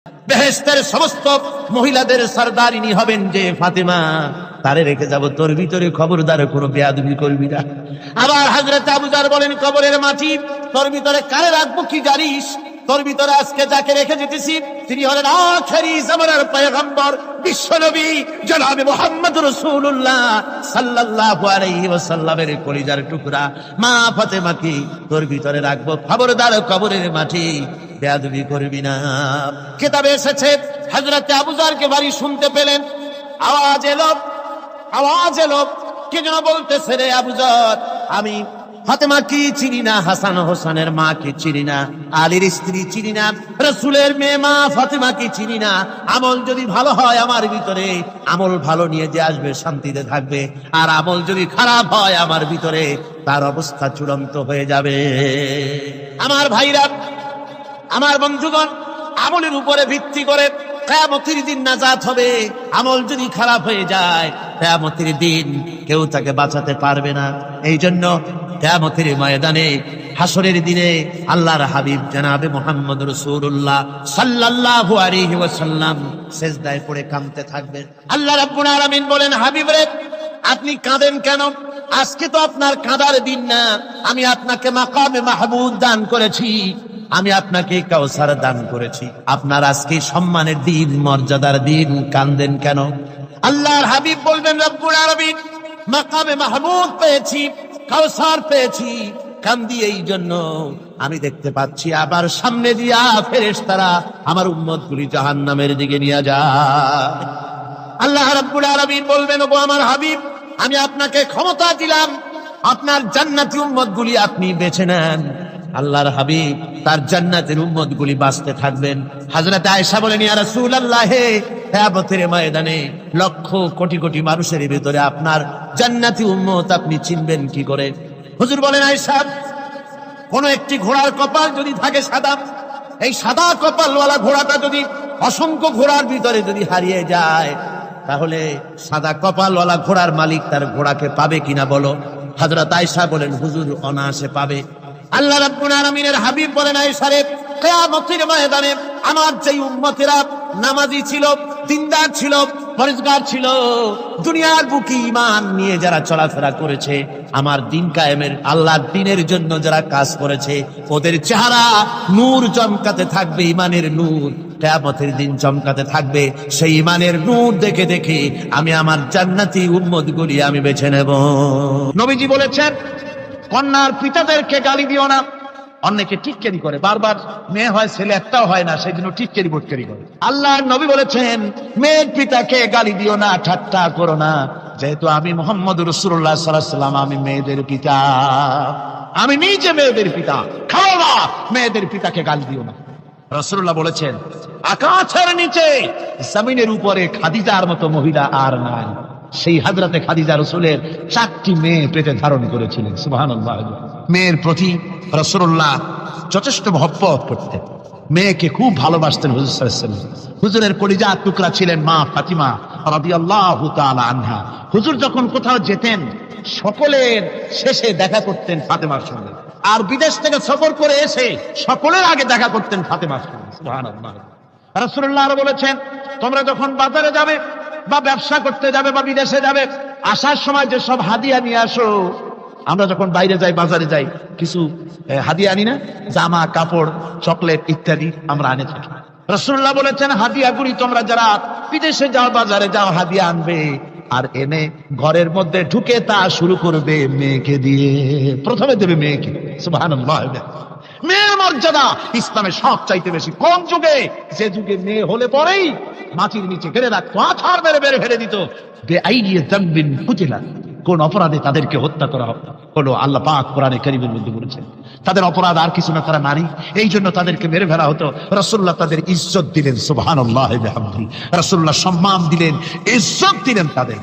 বেহেশতের সমস্ত মহিলাদের সরদারিনী হবেন যে ফাতেমা, তারে রেখে যাব তোর ভিতরে, খবরদার কোনো বেয়াদবি করবি না। আবার হযরত আবু যর বলেন, কবরের মাটি তোর ভিতরে কারে রাখবো কি জানিস? তোর ভিতরে আজকে যাকে রেখে যেতেছি তিনি হলেন আখেরি জামানার পয়গম্বর বিশ্বনবী জনাবে মুহাম্মদ রাসূলুল্লাহ সাল্লাল্লাহু আলাইহি ওয়াসাল্লামের কলিজার টুকরা মা ফাতেমাকে তোর ভিতরে রাখবো, খবরদার কবরের মাটি বেয়াদবি করবি না। কিতাবে এসেছে হযরত আবু যরকে বাড়ি শুনতে পেলেন, আওয়াজ এলো, কে যেন বলতেছে, রে আবু যর, আমি ফাতেমা কি চিনি না, হাসান হোসেনের মা কি চিনি না, আলীর স্ত্রী চিনি না, রাসূলের মেয়ে মা ফাতেমা কি চিনি না। আমল যদি ভালো হয় আমার ভিতরে, আমল ভালো নিয়ে যে আসবে শান্তিতে থাকবে, আর আমল যদি খারাপ হয় আমার ভিতরে, তার অবস্থা চূড়ান্ত হয়ে যাবে। আমার ভাইরা, আমার বন্ধুগণ, আমলের উপরে ভিত্তি করে কিয়ামতের দিন নাজাত হবে। আমল যদি খারাপ হয়ে যায় কিয়ামতের দিন কেউ তাকে বাঁচাতে পারবে না। এই জন্য কিয়ামতের ময়দানে, হাসরের দিনে আল্লাহর হাবিব জনাবে মুহাম্মদ রাসূলুল্লাহ সাল্লাল্লাহু আলাইহি ওয়াসাল্লাম সিজদায় পড়ে কাঁদতে থাকবেন। আল্লাহ রাব্বুল আলামিন বলেন, হাবিব রে, আপনি কাঁদেন কেন? আজকে তো আপনার কাঁদার দিন না, আমি আপনাকে মাকামে মাহমুদ দান করেছি, আমি আপনাকে কাউসার দান করেছি। আপনার আজকে সম্মানের দিন, মর্যাদার দিন, কান্দেন কেন? আল্লাহর হাবিব বলবেন, রব্বুল আলামিন, মাকামে মাহমুদ পেয়েছি, কাউসার পেয়েছি, কান্দি এই জন্য আমি দেখতে পাচ্ছি আবার সামনে দিয়া ফেরেশতারা আমার উম্মতগুলি জাহান্নামের দিকে নিয়ে যায়। আল্লাহ রাব্বুল আলামিন বলবেন, ওগো আমার হাবিব, আমি আপনাকে ক্ষমতা দিলাম, আপনার জান্নাতি উম্মতগুলি আপনি বেছে নেন। আল্লাহর হাবিব তার জান্নাতের উম্মতগুলি বাঁচতে থাকবেন। হযরত আয়েশা বলেন, ইয়া রাসূলুল্লাহ, কিয়ামতের ময়দানে লক্ষ কোটি কোটি মানুষের ভিতরে আপনার জান্নাতি উম্মত আপনি চিনবেন কি করে? হুজুর বলেন, আয়েশা, কোন একটি ঘোড়ার কপাল যদি থাকে সাদা, এই সাদা কপালওয়ালা ঘোড়াটা যদি অসংখ্য ঘোড়ার ভিতরে যদি হারিয়ে যায়, তাহলে সাদা কপালওয়ালা ঘোড়ার মালিক তার ঘোড়াকে পাবে কিনা বলো? হযরত আয়েশা বলেন, হুজুর, অনায়াসে পাবে। আল্লাহ রাব্বুল আলামিনের হাবিব বলেন, আয়েশা রে, কিয়ামতের ময়দানে আমার যেই উম্মতেরা নামাজি ছিল, দিনদার ছিল, পরেজগার ছিল, দুনিয়ার বুকে ঈমান নিয়ে যারা চলাফেরা করেছে, আমার দিন কায়েমের, আল্লাহর দ্বীনের জন্য যারা কাজ করেছে, ওদের চেহারা নূর চমকাতে থাকবে, ঈমানের নূর কিয়ামতের দিন চমকাতে থাকবে। সেই ঈমানের নূর দেখে দেখে আমি আমার জান্নাতি উম্মতগুলি আমি বেছে নেব। নবীজি বলেছেন, কন্যার পিতাদেরকে গালি দিও না। অনেকে টিটকারি করে, বারবার মেয়ে হয় ছেলে একটাও হয় না, সেই জন্য টিটকারি বোটকারি করে। আল্লাহর নবী বলেছেন, মেয়ের পিতাকে গালি দিও না, ঠাট্টা করো না, যেহেতু আমি মুহাম্মদ রাসূলুল্লাহ সাল্লাল্লাহু আলাইহি ওয়াসাল্লাম, আমি মেয়েদের পিতা, আমি নিজে মেয়েদের পিতা। খাও না, মেয়েদের পিতাকে গালি দিও না। রাসূলুল্লাহ বলেছেন, আকাশের নিচে জমিনের উপরে খাদিজার মতো মহিলা আর নাই। সেই হযরতে খাদিজা রাসূলের 4টি মেয়ে পেটে ধারণ করেছিলেন। সুবহানাল্লাহ। মেয়ের প্রতি রাসূলুল্লাহ যথেষ্ট মহব্বত করতেন, মেয়েকে খুব ভালোবাসতেন হুজুর সাল্লাল্লাহু আলাইহি ওয়াসাল্লাম। হুজুরের কলিজার টুকরা ছিলেন মা ফাতিমা রাদিয়াল্লাহু তাআলা আনহা। হুজুর যখন কোথাও যেতেন, সকলের শেষে দেখা করতেন ফাতেমার সঙ্গে, আর বিদেশ থেকে সফর করে এসে সকলের আগে দেখা করতেন ফাতেমার সঙ্গে। সুবহানাল্লাহ। রাসূলুল্লাহ আরো বলেছেন, তোমরা যখন বাজারে যাবে বা ব্যবসা করতে যাবে বা বিদেশে যাবে, আসার সময় যে সব হাদিয়া নিয়ে আসো। আমরা যখন বাইরে যাই, বাজারে যাই, কিছু হাদিয়া আনি না, জামা কাপড় চকলেট ইত্যাদি আমরা আনে থাকি। রাসূলুল্লাহ বলেছেন, হাদিয়াগুলি তোমরা যারা বিদেশে যাও, বাজারে যাও, হাদিয়া আনবে, আর এনে ঘরের মধ্যে ঢুকে তা শুরু করবে মেয়েকে দিয়ে। প্রথমে দেবে মেয়েকে। সুবহানাল্লাহ। মেয়ের মর্যাদা ইসলামে সব চাইতে বেশি। কোন যুগে? যে যুগে মেয়ে হলে পরেই মাটির নিচে ঘেরে রাখতো, আছাড় মেরে বের ফেলে দিত। বেআইনি যামবিন কুতিলা, কোন অপরাধে তাদেরকে হত্যা করা হলো। আল্লাহ পাক কোরআনে কারীমের মধ্যে বলেছেন, তাদের অপরাধ আর কিছু না, তারা নারী, এই জন্য তাদেরকে মেরে ফেলা হতো। রাসূলুল্লাহ তাদের ইজ্জত দিলেন। সুবহানাল্লাহ বিহামদিহি। রাসূলুল্লাহ সম্মান দিলেন, ইজ্জত দিলেন তাদের।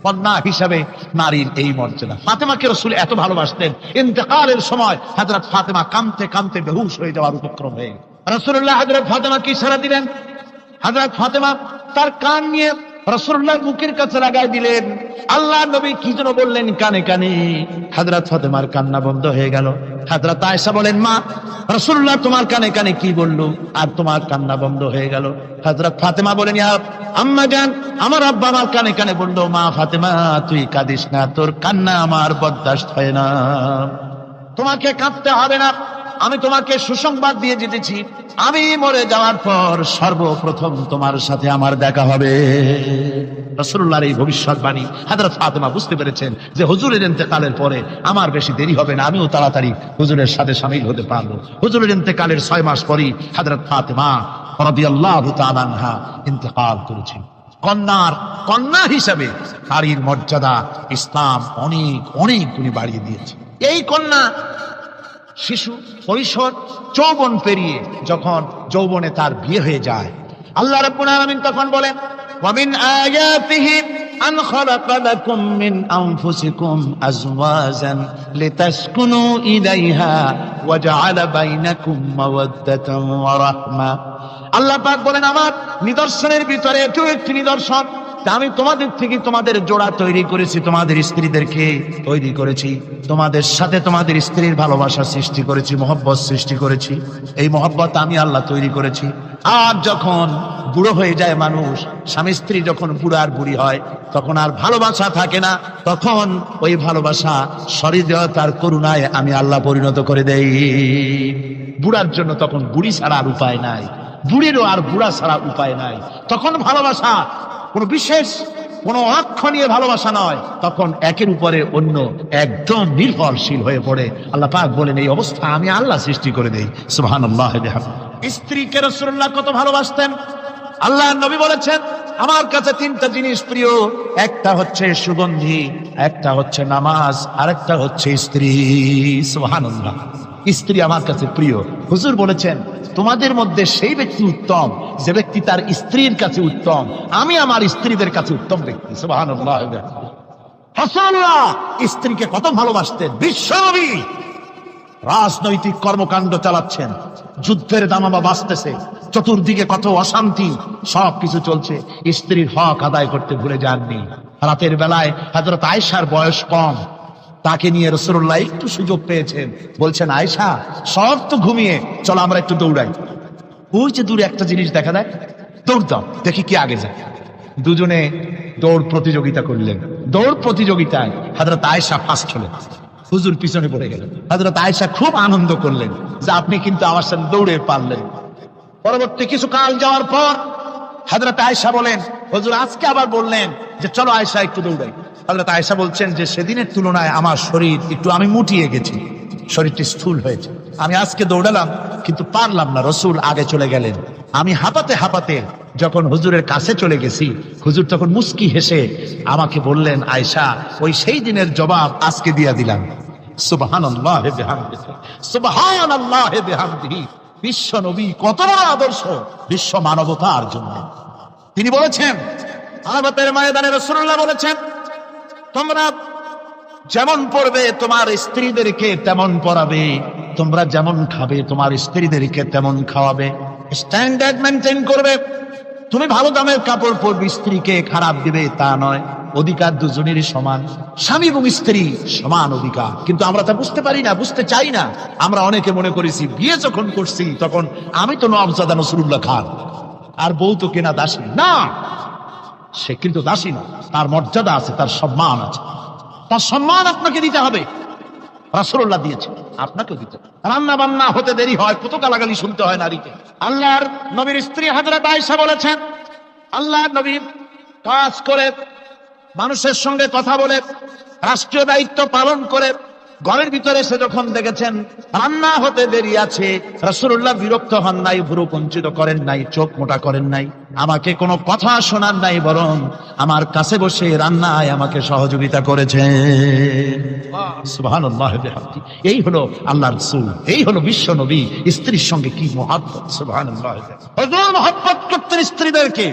কন্যা হিসাবে নারীর এই মর্যাদা। ফাতেমাকে রাসূল এত ভালোবাসতেন, ইন্তেকালের সময় হযরত ফাতেমা কাঁদতে কাঁদতে বেহুশ হয়ে যাওয়ার উপক্রম হয়ে গেল। রাসূলুল্লাহ হযরত ফাতেমাকে ইশারা দিলেন। হযরত ফাতেমা তার কান নিয়ে রাসূলুল্লাহর মুখের কাছে লাগাই দিলেন। আল্লাহর নবী কি যেন বললেন কানে কানে। হযরত ফাতেমার কান্না বন্ধ হয়ে গেল। হযরত আয়েশা বলেন, মা রাসূলুল্লাহ তোমার কানে কানে কি বললো আর তোমার কান্না বন্ধ হয়ে গেল? হযরত ফাতেমা বলেন, ইয়া আম্মা জান, আমার আব্বা আমার কানে কানে বললো, মা ফাতেমা তুই কাঁদিস না, তোর কান্না আমার বরদাস্ত হয় না, তোমাকে কাঁদতে হবে না, আমি তোমাকে সুসংবাদ দিয়ে যেতেছি, আমি মরে যাওয়ার পর সর্বপ্রথম তোমার সাথে আমার দেখা হবে। রাসূলুল্লাহর এই ভবিষ্যৎবাণী হযরত ফাতেমা বুঝতে পেরেছেন যে হুজুরের ইন্তেকালের পরে আমার বেশি দেরি হবে না, আমিও তাড়াতাড়ি হুজুরের সাথে শামিল হতে পারবো। হুজুরের ইন্তেকালের 6 মাস পরই হযরত ফাতেমা রাদিয়াল্লাহু তাআলা আনহা ইন্তেকাল করেছেন। কন্যা হিসাবে নারীর মর্যাদা ইসলাম অনেক অনেক গুণে বাড়িয়ে দিয়েছে। এই কন্যা শিশু কৈশোর যৌবন পেরিয়ে যখন যৌবনে তার বিয়ে হয়ে যায়, আল্লাহ রাব্বুল আলামিন তখন বলেন, ওয়া মিন আয়াতিহি আন খালাকা লাকুম মিন আনফুসিকুম আজওয়াজান লিতাসকুনু ইলাইহা ওয়া জাআলা বাইনাকুম মাওয়াদ্দাতান ওয়া রাহমা। আল্লাহ পাক বলেন, আমার নিদর্শনের ভিতরে এটাও একটি নিদর্শন, আমি তোমাদের থেকে তোমাদের জোড়া তৈরি করেছি, তোমাদের স্ত্রীদেরকে তৈরি করেছি, তোমাদের সাথে তোমাদের স্ত্রীর ভালোবাসা সৃষ্টি করেছি, মহব্বত সৃষ্টি করেছি। এই মহব্বত আমি আল্লাহ তৈরি করেছি। আর যখন বুড়ো হয়ে যায় মানুষ, স্বামী স্ত্রী যখন বুড়া আর বুড়ি হয়, তখন আর ভালোবাসা থাকে না, তখন ওই ভালোবাসা সহৃদয়তার করুণায় আমি আল্লাহ পরিণত করে দেই। বুড়ার জন্য তখন বুড়ি ছাড়া আর উপায় নাই, বুড়িরও আর বুড়া ছাড়া উপায় নাই। তখন ভালোবাসা কোনো বিশেষ কোনো অক্ষণীয় ভালোবাসা নয়, তখন একের উপরে অন্য একদম নির্ভরশীল হয়ে পড়ে। আল্লাহ পাক বলেন, এই অবস্থা আমি আল্লাহ সৃষ্টি করে দেই। সুবহানাল্লাহ। স্ত্রীকে রাসূলুল্লাহ কত ভালোবাসতেন। আল্লাহর নবী বলেছেন, আমার কাছে 3টা জিনিস প্রিয়, একটা হচ্ছে সুগন্ধি, একটা হচ্ছে নামাজ, আরেকটা হচ্ছে স্ত্রী। সুবহানাল্লাহ। স্ত্রী আমার কাছে প্রিয়। হুজুর বলেছেন, তোমাদের মধ্যে সেই ব্যক্তি উত্তম যে ব্যক্তি তার স্ত্রীর কাছে উত্তম, আমি আমার স্ত্রীদের কাছে উত্তম ব্যক্তি। সুবহানাল্লাহ। রাসূলুল্লাহ স্ত্রীকে কত ভালোবাসতেন। বিশ্বনবী রাজনৈতিক কর্মকাণ্ড চালাচ্ছেন, যুদ্ধের দামামা বাজতেছে, চতুর্দিকে কত অশান্তি, সবকিছু চলছে, স্ত্রীর হক আদায় করতে ভুলে যাননি। রাতের বেলায় হযরত আয়েশার বয়স কম, তাকে নিয়ে রাসূলুল্লাহ একটু সুযোগ পেয়েছেন, বলছেন, আয়েশা সব তো ঘুমিয়ে, চলো আমরা একটু দৌড়াই। ওই যে দূরে একটা জিনিস দেখা যায়, দৌড় দাও, দেখি কি আগে যায়। দুজনে দৌড় প্রতিযোগিতা করলেন। দৌড় প্রতিযোগিতায় হযরত আয়েশা ফার্স্ট হলেন, হুজুর পিছনে পড়ে গেলেন। হযরত আয়েশা খুব আনন্দ করলেন যে আপনি কিন্তু আমার সাথে দৌড়ে পারলেন। পরবর্তী কিছু কাল যাওয়ার পর হযরত আয়েশা বলেন, হুজুর আজকে আবার বললেন যে চলো আয়েশা একটু দৌড়াই। হযরত আয়েশা বলছেন যে সেদিনের তুলনায় আমার শরীর একটু, আমি মুটিয়ে গেছি, শরীরটি স্থূল হয়েছে, আমি আজকে দৌড়ালাম কিন্তু পারলাম না, রাসূল আগে চলে গেলেন। আমি হাঁপাতে হাঁপাতে যখন হুজুরের কাছে চলে গেছি, হুজুর তখন মুস্কি হেসে আমাকে বললেন, আয়েশা ওই সেই দিনের জবাব আজকে দিয়া দিলাম। সুবহানাল্লাহ বিহামদিহি, সুবহানাল্লাহ বিহামদিহি। বিশ্ব নবী কত বড় আদর্শ বিশ্ব মানবতার জন্য। তিনি বলেছেন, আরাফাতের ময়দানে রাসূলুল্লাহ বলেছেন, তোমরা যেমন পড়বে তোমার স্ত্রীদেরকে তেমন পড়াবে, তোমরা যেমন খাবে তোমার স্ত্রীদেরকে তেমন খাওয়াবে, স্ট্যান্ডার্ড মেনটেন করবে। তুমি ভালো দামের কাপড় পরবে, স্ত্রীকে খারাপ দিবে তা নয়। অধিকার দুজনেরই সমান, স্বামী এবং স্ত্রী সমান অধিকার। কিন্তু আমরা তা বুঝতে পারি না, বুঝতে চাই না। আমরা অনেকে মনে করেছি বিয়ে যখন করছি তখন আমি তো নওয়াবজাদা নসরুল্লাহ খান আর বউ তো কেনা দাসী না। সে কিন্তু দাসী না, তার মর্যাদা আছে, তার সম্মান আছে, তার সম্মান আপনাকে দিতে হবে। রাসূলুল্লাহ দিয়েছে, আপনাকেও দিতে হবে। রান্না বান্না হতে দেরি হয়, কত গালাগালি শুনতে হয় নারীকে। আল্লাহর নবীর স্ত্রী হযরত আয়েশা বলেছেন, আল্লাহর নবী কাজ করে, মানুষের সঙ্গে কথা বলে, রাষ্ট্রীয় দায়িত্ব পালন করে ঘরের ভিতরে এসে যখন দেখেছেন রান্না হতে দেরি আছে, রাসূলুল্লাহ বিরক্ত হন নাই, ভুরু কুঞ্চিত করেন নাই, চোখ মোটা করেন নাই, আমাকে কোনো কথা শোনান নাই, বরং আমার কাছে বসে রান্নায় আমাকে সহযোগিতা করেছেন। সুবহানাল্লাহ বিহামদিহি। এই হলো আল্লাহর রাসূল, এই হলো বিশ্ব নবী। স্ত্রীর সঙ্গে কি মহব্বত! সুবহানাল্লাহ। হুজুর মহব্বত করতেন স্ত্রীদেরকে।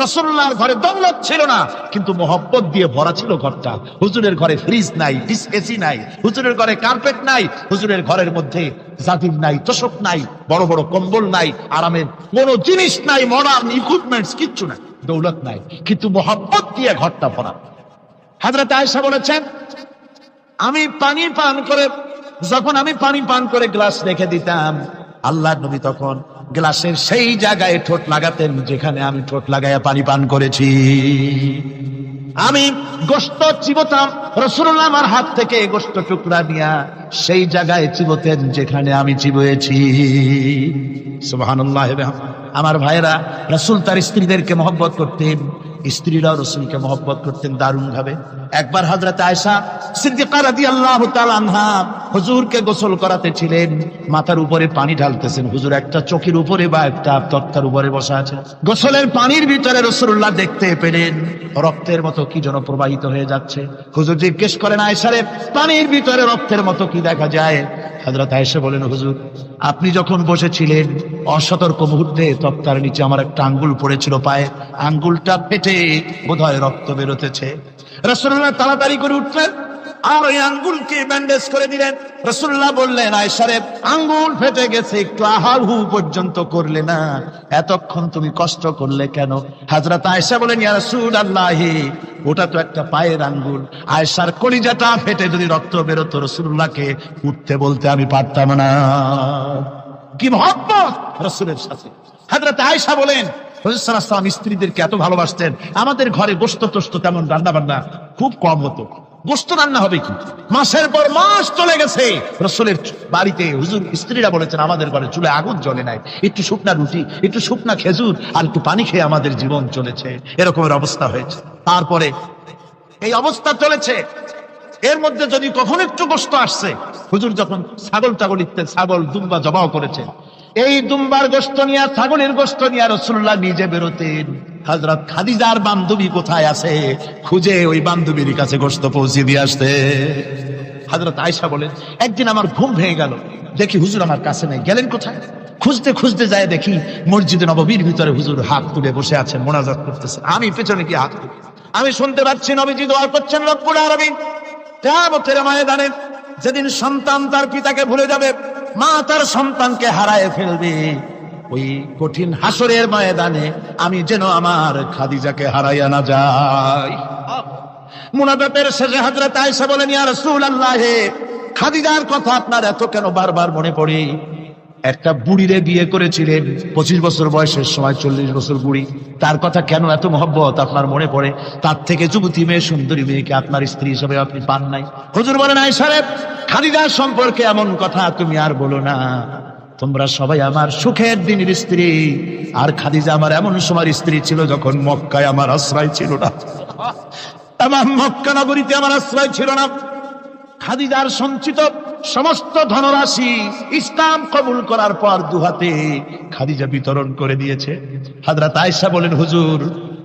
রাসূলুল্লাহর ঘরে দৌলত ছিল না, কিন্তু মহব্বত দিয়ে ভরা ছিল ঘরটা। হুজুরের ঘরে ফ্রিজ নাই, এসি নাই, হুজুরের ঘরে কার্পেট নাই, হুজুরের ঘরের মধ্যে জাজির নাই, তোশক নাই, বড় বড় কম্বল নাই, আরামের কোনো জিনিস নাই, মডার্ন ইকুইপমেন্টস কিচ্ছু নাই, দৌলত নাই, কিন্তু মহব্বত দিয়ে ঘরটা ভরা। হযরত আয়েশা বলেছেন, আমি পানি পান করে যখন আমি পানি পান করে গ্লাস রেখে দিতাম, আল্লাহর নবী তখন গ্লাসের সেই জায়গায় ঠোঁট লাগাতেন যেখানে আমি ঠোঁট লাগাইয়া পানি পান করেছি। আমি গোশত চিবোতাম, রাসূলুল্লাহ আমার হাত থেকে গোশত টুকরা নিয়া সেই জায়গায় চিবোতেন যেখানে আমি চিবুয়েছি। সুবহানাল্লাহ। আমার ভাইরা, রাসূল তার স্ত্রীদেরকে মহব্বত করতেন, স্ত্রীরাও রাসূলকে মহব্বত করতেন দারুণ ভাবে। একবার হযরত আয়েশা সিদ্দিকা রাদিয়াল্লাহু তাআলা আনহা হুজুরকে গোসল করাতে ছিলেন, মাথার উপরে পানি ঢালতেছেন, হুজুর একটা চকির উপরে বা একটা তক্তার উপরে বসা আছেন। গোসলের পানির ভিতরে রাসূলুল্লাহ দেখতে পেলেন রক্তের মতো কি যেন প্রবাহিত হয়ে যাচ্ছে। হুজুর জিজ্ঞেস করেন, আয়েশা রে, পানির ভিতরে রক্তের মতো কি দেখা যায়? হযরত আয়েশা বলেন, হুজুর আপনি যখন বসেছিলেন অসতর্ক মুহূর্তে তক্তার নিচে আমার একটা আঙ্গুল পড়েছিল পায়ে, আঙ্গুলটা ফেটে বোধহয় রক্ত বেরোতেছে। রাসূলুল্লাহ তাড়াতাড়ি করে উঠলেন আর ওই আঙ্গুলকে ব্যান্ডেজ করে দিলেন। রাসূলুল্লাহ বললেন, আয়েশা রে, আঙ্গুল ফেটে গেছে, একটু আহাহু পর্যন্ত করলে না, এতক্ষণ তুমি কষ্ট করলে কেন? হযরত আয়েশা বলেন, ইয়া রাসূলুল্লাহ, ওটা তো একটা পায়ের আঙ্গুল। আয়েশার কলিজাটা ফেটে যদি রক্ত বেরোতো রাসূলুল্লাহকে উঠতে বলতে আমি পারতাম না। কি মহব্বত রাসূলের সাথে। হযরত আয়েশা বলেন, রাসূল সাল্লাল্লাহু আলাইহি ওয়াসাল্লাম স্ত্রীদেরকে এত ভালোবাসতেন, আমাদের ঘরে গোশত টোস্ত তেমন রান্না বান্না খুব কম হতো। গোশত রান্না হবে কি, মাসের পর মাস চলে গেছে রাসূলের বাড়িতে, হুজুর স্ত্রীরা বলেছেন আমাদের ঘরে চুলে আগুন জ্বলে নাই, একটু শুকনা রুটি, একটু শুকনা খেজুর আর একটু পানি খেয়ে আমাদের জীবন চলেছে, এরকমের অবস্থা হয়েছে। তারপরে এই অবস্থা চলেছে, এর মধ্যে যদি কখন একটু গোশত আসছে, হুজুর যখন ছাগল টাগল ইত্যাদি ছাগল দুম্বা জবাও করেছে, এই দুম্বার গোশত নিয়ে ছাগলের গোশত নিয়ে রাসূলুল্লাহ নিজে বেরোতেন। হযরত খাদিজার বান্ধবী কোথায় আছে খুঁজে ওই বান্ধবীর কাছে গোশত পৌঁছে দিয়ে আসতে। হযরত আয়েশা বলেন, একদিন আমার ঘুম ভেঙে গেল, দেখি হুজুর আমার কাছে নেই, গেলেন কোথায়? খুঁজতে খুঁজতে যায় দেখি মসজিদে নববীর ভিতরে হুজুর হাত তুলে বসে আছেন, মোনাজাত করতেছেন। আমি পেছনে কি হাত তুলি, আমি শুনতে পাচ্ছি নবীজি দোয়া করছেন রব্বুল আলামিন। কিয়ামতের ময়দানে যেদিন সন্তান তার পিতাকে ভুলে যাবে, মা তার সন্তানকে হারায় ফেলবে, ওই কঠিন হাসরের ময়দানে আমি যেন আমার খাদিজাকে হারাইয়া না যাই। মুনাজাতের শেষে হযরত আয়েশা বলেন, ইয়া রাসূলুল্লাহ, খাদিজার কথা আপনার এত কেন বারবার মনে পড়ে? একটা বুড়িরে বিয়ে করেছিলেন 25 বছর বয়সের সময়, 40 বছর বুড়ি, তার কথা কেন এত মহব্বত আপনার মনে পড়ে? তার থেকে যুবতী মেয়ে, সুন্দরী মেয়েকে আপনার স্ত্রী হিসেবে আপনি পান নাই। হুজুর বলেন, আয়েশা রে, খাদিজার সম্পর্কে এমন কথা তুমি আর বলো না, তোমরা সবাই আমার সুখের দিনের স্ত্রী, আর খাদিজা আমার এমন সময় স্ত্রী ছিল যখন মক্কায় আমার আশ্রয় ছিল না, আমার মক্কা নগরীতে আমার আশ্রয় ছিল না। খাদিজার সঞ্চিত সমস্ত ধনরাশি ইসলাম কবুল করার পর দুহাতে খাদিজা বিতরণ করে দিয়েছে। হযরত আয়েশা বলেন, হুজুর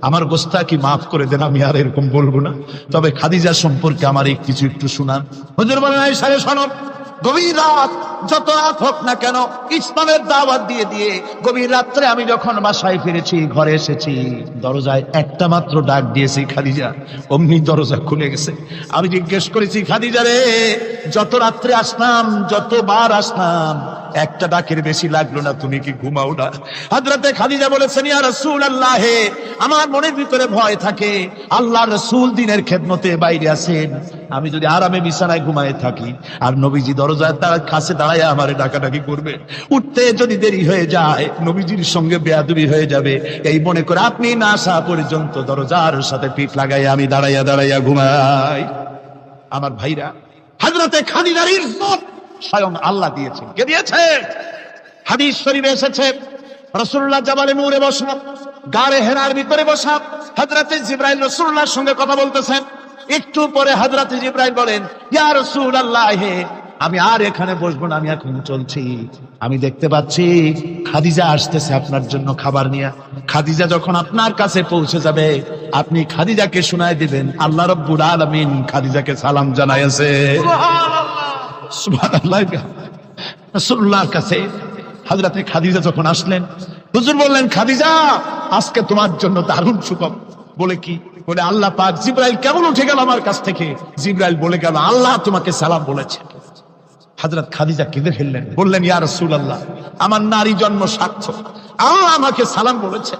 আমার গোস্তাকি মাফ করে দেন, আমি আর এরকম বলবো না, তবে খাদিজা সম্পর্কে আমার এই কিছু একটু শোনান। হুজুর বলেন, আয়েশা রে শোনো, গভীর রাত, যত রাত হোক না কেন, ইসলামের দাওয়াত দিয়ে দিয়ে গভীর রাত্রে আমি যখন বাসায় ফিরেছি, ঘরে এসেছি, দরজায় একটা মাত্র ডাক দিয়েছি খাদিজা, অমনি দরজা খুলে গেছে। আমি জিজ্ঞেস করেছি, খাদিজা রে, যত রাত্রে আসলাম, যতবার আসলাম, একটা ডাকের বেশি লাগলো না, তুমি কি ঘুমাও না? হযরতে খাদিজা বলেছেন, ইয়া রাসূলুল্লাহ, আমার মনের ভিতরে ভয় থাকে, আল্লাহর রাসূল দ্বীনের খেদমতে বাইরে আছেন, আমি যদি আরামে বিছানায় ঘুমায় থাকি আর নবীজি দরজায় তার কাছে দাঁড়ায় আমারে ডাকাডাকি করবে, উঠতে যদি দেরি হয়ে যায় নবীজির সঙ্গে বেয়াদবি হয়ে যাবে, এই মনে করে আপনি না আসা পর্যন্ত দরজার সাথে পিঠ লাগাই আমি দাঁড়াইয়া দাঁড়াইয়া ঘুমাই। আমার ভাইরা, হযরতে খাদিজার ইজ্জত স্বয়ং আল্লাহ দিয়েছেন। কে দিয়েছে? হাদিস শরীফে এসেছে, রাসূলুল্লাহ জাবালে নূরে বসা, গারে হেরার ভিতরে বসা, হযরতে জিবরাইল রাসূলুল্লাহর সঙ্গে কথা বলতেছেন। একটু পরে হযরতে জিবরাইল বলেন, ইয়া রাসূলুল্লাহ, আমি আর এখানে বসবো না, আমি এখন চলছি, আমি দেখতে পাচ্ছি খাদিজা আসতেছে আপনার জন্য খাবার নিয়ে। খাদিজা যখন আপনার কাছে পৌঁছে যাবে, আপনি খাদিজাকে শোনায় দিবেন আল্লাহ রাব্বুল আলামিন খাদিজাকে সালাম জানাইছে। সুবহানাল্লাহ। রাসূলুল্লাহর কাছে হযরতে খাদিজা যখন আসলেন, হুজুর বললেন, খাদিজা আজকে তোমার জন্য দারুণ সুখবর। বলে কি? বলে আল্লাহ পাক, জিবরাইল কেমন উঠে গেল আমার কাছ থেকে, জিবরাইল বলে গেল আল্লাহ তোমাকে সালাম বলেছে। হযরত খাদিজা কেঁদে ফেললেন, বললেন, ইয়া রাসূলুল্লাহ, আমার নারী জন্ম সার্থক, আল্লাহ আমাকে সালাম বলেছে,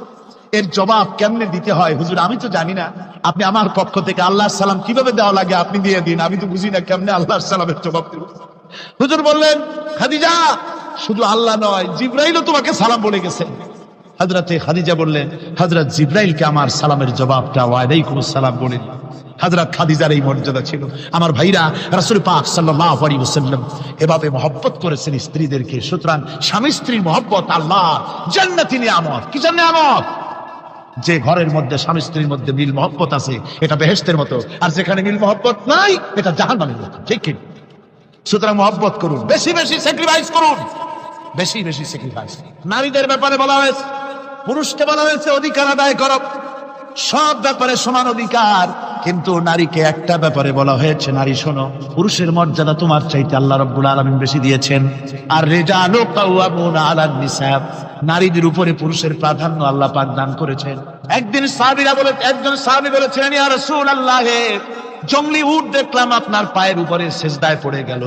এর জবাব কেমনে দিতে হয় হুজুর আমি তো জানি না, আপনি আমার পক্ষ থেকে আল্লাহর সালাম কিভাবে দেওয়া লাগে আপনি দিয়ে দিন, আমি তো বুঝি না কেমনে আল্লাহর সালামের জবাব দেব। হুজুর বললেন, খাদিজা শুধু আল্লাহ নয়, জিবরাইলও তোমাকে সালাম বলে গেছে। হযরতে খাদিজা বললেন, হযরত জিবরাইলকে আমার সালামের জবাবটা ওয়ালাইকুমুস সালাম বলেন। হযরত খাদিজার এই মর্যাদা ছিল। আমার ভাইরা, রাসূল পাক সাল্লাল্লাহু আলাইহি ওয়াসাল্লাম এভাবে মহব্বত করেছেন স্ত্রীদেরকে। সুতরাং স্বামী স্ত্রীর মহব্বত আল্লাহ জান্নাতি নিয়ামত। কিসের নিয়ামত? যে ঘরের মধ্যে স্বামী স্ত্রীর মধ্যে মিল মহব্বত আছে, এটা বেহেশতের মতো, আর যেখানে মিল মহব্বত নাই, এটা জাহান্নামের মতো। ঠিক কি? সুতরাং মহব্বত করুন, বেশি বেশি স্যাক্রিফাইস করুন, বেশি বেশি স্যাক্রিফাইস। নারীদের ব্যাপারে বলা হয়েছে, পুরুষকে বলা হয়েছে অধিকার আদায় করো, সব ব্যাপারে সমান অধিকার। কিন্তু নারীকে একটা ব্যাপারে বলা হয়েছে, নারী শোনো, পুরুষের মর্যাদা তোমার চাইতে আল্লাহ রাব্বুল আলামিন বেশি দিয়েছেন। আর রিজালু কাওয়ামুনা আলান নিসা, নারীদের উপরে পুরুষের প্রাধান্য আল্লাহ পাক দান করেছেন। একদিন একজন সাহাবী বলেছিলেন, ইয়া রাসূলুল্লাহ, জংলি উট দেখলাম আপনার পায়ের উপরে সেজদায় পড়ে গেল,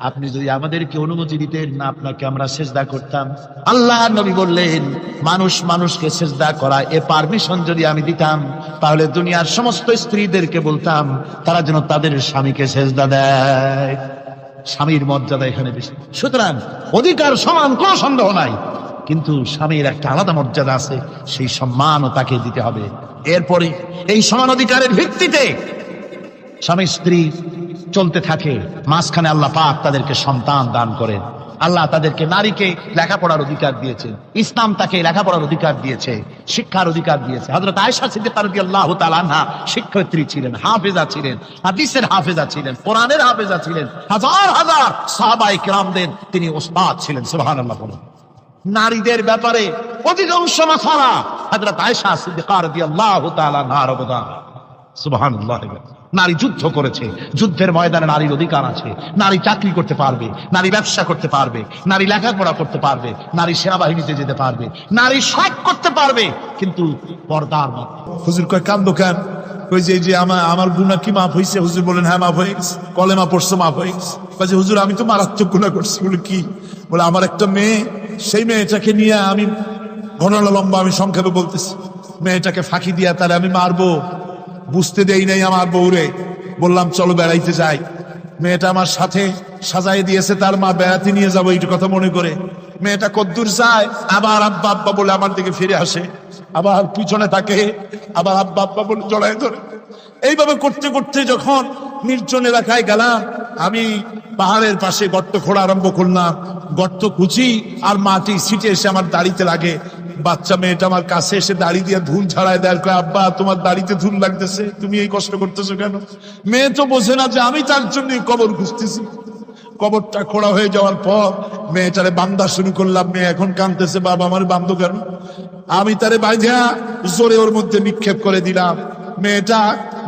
আপনি যদি আমাদেরকে অনুমতি দিতেন না, আপনাকে আমরা সেজদা করতাম। আল্লাহ নবী বললেন, মানুষ মানুষকে সেজদা করা এ পারমিশন যদি আমি দিতাম, তাহলে দুনিয়ার সমস্ত স্ত্রীদেরকে বলতাম তারা যেন তাদের স্বামীকে সেজদা দেয়। স্বামীর মর্যাদা এখানে বেশি। সুতরাং অধিকার সমান, কোনো সন্দেহ নাই, কিন্তু স্বামীর একটা আলাদা মর্যাদা আছে, সেই সম্মানও তাকে দিতে হবে। এরপরে এই সমান অধিকারের ভিত্তিতে স্বামী স্ত্রী চলতে থাকে, মাঝখানে আল্লাহ পাক তাদেরকে সন্তান দান করেন। আল্লাহ তাদেরকে, নারীকে লেখাপড়ার অধিকার দিয়েছে, ইসলাম তাকে লেখাপড়ার অধিকার দিয়েছে, শিক্ষার অধিকার দিয়েছে। হযরত আয়েশা সিদ্দিকা রাদিয়াল্লাহু তাআলা আনহা শিক্ষয়িত্রী ছিলেন, হাফেজা ছিলেন, হাদিসের হাফেজা ছিলেন, কোরআনের হাফেজা ছিলেন, হাজার হাজার সাহাবায়ে কিরামদের তিনি ওস্তাদ ছিলেন। সুবহানাল্লাহ বলুন। নারীদের ব্যাপারে অধিকাংশ মাসালা হযরত আয়েশা সিদ্দিকা রাদিয়াল্লাহু তাআলা আনহার অবদান। সুবহানাল্লাহ। নারী যুদ্ধ করেছে, যুদ্ধের ময়দানে নারীর অধিকার আছে। নারী চাকরি করতে পারবে, নারী ব্যবসা করতে পারবে, নারী লেখাপড়া করতে পারবে, নারী সেনাবাহিনীতে যেতে পারবে, নারী সব করতে পারবে, কিন্তু পর্দার মধ্যে। হুজুর কয় কান্দো কেন? কই যে আমার গুনাহ কি মাফ হইছে? হুজুর বলেন, হ্যাঁ মাফ হয়ে গেছে। কলেমা পড়ছো, মাফ হয়ে গেছে। কয় যে হুজুর আমি তো মারাত্মক গুনাহ করছি। বলে কি? বলে আমার একটা মেয়ে, সেই মেয়েটাকে নিয়ে আমি, ঘটনা লম্বা, আমি সংক্ষেপে বলতেছি, মেয়েটাকে ফাঁকি দিয়া তাহলে আমি মারবো, বুঝতে দেই নাই আমার বউরে। বললাম চলো বেড়াইতে যাই। মেয়েটা আমার সাথে সাজাই দিয়েছে, তার মা বেড়াতে নিয়ে যাবো এইটা কথা মনে করে। মেয়েটা কদ্দূর যায়, আবার আব্বা আব্বা বলে আমার দিকে ফিরে আসে, আবার পিছনে থাকে, আবার আব্বা আব্বা বলে জড়াই ধরে। এইভাবে করতে করতে যখন নির্জন এলাকায় গেলাম, আমি পাহাড়ের পাশে গর্ত খোঁড়া আরম্ভ করলাম। গর্ত খুঁজি আর মাটি ছিটে এসে আমার দাড়িতে লাগে। বাচ্চা মেয়েটা আমার কাছে এসে দাড়ি দিয়ে ধুল ছাড়ায় দেয়, কয় আব্বা তোমার দাড়িতে ধুল লাগতেছে, তুমি এই কষ্ট করতেছো কেন? মেয়ে তো বোঝে না যে আমি তার জন্য কবর খুঁজতেছি। কবরটা খোঁড়া হয়ে যাওয়ার পর মেয়েটারে বান্ধা শুরু করলাম। মেয়ে এখন কাঁদতেছে, বাবা আমার বান্ধব কেন? আমি তারে বাইধা জোরে ওর মধ্যে নিক্ষেপ করে দিলাম। মেয়েটা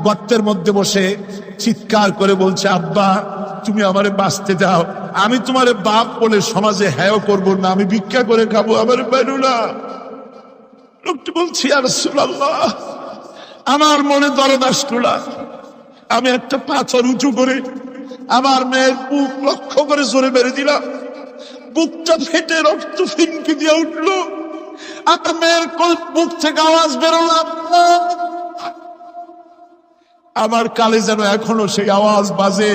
গর্তের মধ্যে বসে চিৎকার করে বলছে, আব্বা তুমি আমারে বাঁচতে দাও, আমি তোমারে বাপ বলে সমাজে হ্যাঁ করবো না, আমি ভিক্ষা করে খাবো, আমার বেরো না। লোকটি বলছি, ইয়া রাসূলুল্লাহ, আমার মনে দরদ আসলো। আমি একটা পাথর উঁচু করে আমার মেয়ের বুক লক্ষ্য করে জোরে মেরে দিলাম। বুকটা ফেটে রক্ত ফিনকি দিয়ে উঠলো। আমার মেয়ের বুক থেকে আওয়াজ বেরোলাম, আমার কালে যেন এখনো সেই আওয়াজ বাজে।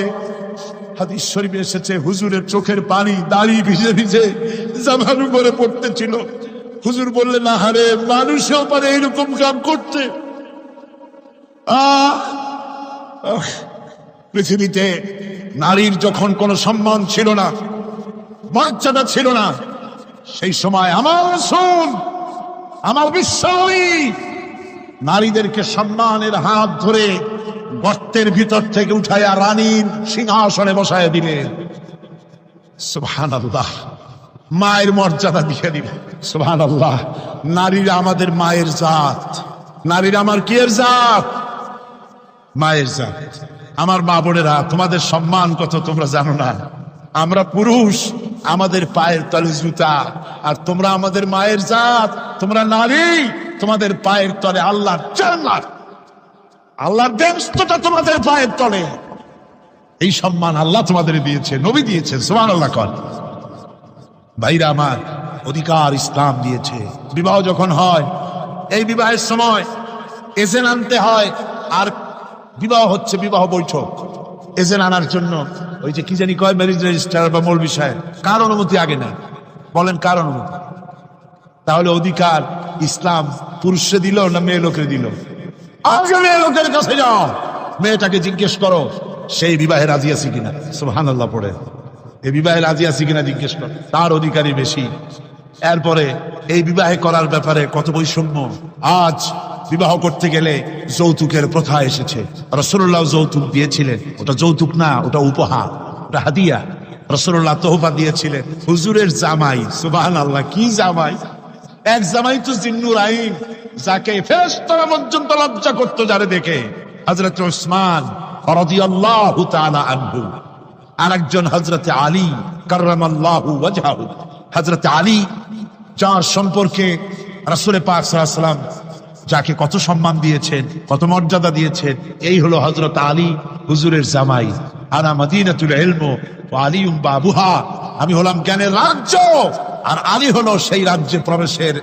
হাদিস শরীফে এসেছে, হুজুরের চোখের পানি দাড়ি ভিজে ভিজে জামার উপরে পড়তেছিল। হুজুর বললেন, না হারে, মানুষও পারে এরকম কাম করতে। পৃথিবীতে নারীর যখন কোনো সম্মান ছিল না, মর্যাদা ছিল না, সেই সময় আমার রাসূল, আমার বিশ্বনবী নারীদেরকে সম্মানের হাত ধরে গর্তের ভিতর থেকে উঠাইয়া রানীর সিংহাসনে বসায় দিলেন। সুবহানাল্লাহ। মায়ের মর্যাদা দিয়ে দিলেন। সুবহানাল্লাহ। নারীরা আমাদের মায়ের জাত। নারীরা আমার কি এর জাত? মায়ের জাত। আমার মা বোনেরা, তোমাদের সম্মান কত তোমরা জানো না। আমরা পুরুষ, আমাদের পায়ের তলে জুতা, আর তোমরা আমাদের মায়ের জাত। তোমরা নারী, তোমাদের পায়ের তলে আল্লাহর জান্নাত, আল্লাহর ব্যস্ততা তোমাদের পায়ের তলে। এই সম্মান আল্লাহ তোমাদের দিয়েছে, নবী দিয়েছেন। সুবহানাল্লাহ। কর ভাইরা আমার, অধিকার ইসলাম দিয়েছে। বিবাহ যখন হয়, এই বিবাহের সময় এজেন্ট আনতে হয়। আর বিবাহ হচ্ছে বিবাহ বৈঠক। এজেন্ট আনার জন্য ওই যে কি জানি কয় ম্যারেজ রেজিস্ট্রার বা মূল বিষয়, কার অনুমতি আগে নেয়? বলেন কার অনুমতি? তাহলে অধিকার ইসলাম পুরুষে দিল না মেয়ে লোকের দিল? আগে মেয়ে লোকের কাছে যাও, মেয়েটাকে জিজ্ঞেস করো সেই বিবাহে রাজি আছে কিনা। সুবহানাল্লাহ পড়ে এই বিবাহে রাজি আছে কিনা জিজ্ঞেস করো, তার অধিকারই বেশি। এরপরে এই বিবাহে করার ব্যাপারে কত বৈষম্য। আজ বিবাহ করতে গেলে যৌতুকের প্রথা এসেছে। রাসূলুল্লাহ যৌতুক দিয়েছিলেন, ওটা যৌতুক না, ওটা উপহার, ওটা হাদিয়া। রাসূলুল্লাহ তোহফা দিয়েছিলেন হুজুরের জামাই। সুবহানাল্লাহ, কি জামাই! এক জামাই তো জিন্নুর আইন, যাকে ফেরেশতারা পর্যন্ত লজ্জা করতো যারে দেখে, হযরত উসমান রাদিয়াল্লাহু তাআলা আনহু। আরেকজন হযরত আলী কাররামাল্লাহু ওয়াজহাহু। হযরত আলী, যার সম্পর্কে রাসূল পাক সাল্লাল্লাহু আলাইহি ওয়াসাল্লাম যাকে কত সম্মান দিয়েছেন, কত মর্যাদা দিয়েছেন, এই হলো হযরত আলী হুজুরের জামাই। আনা মাদিনাতুল ইলম ওয়া আলিউম বাবুহা, আমি হলাম জ্ঞানের রাজ্য, আর আলী হলো সেই রাজ্যে প্রবেশের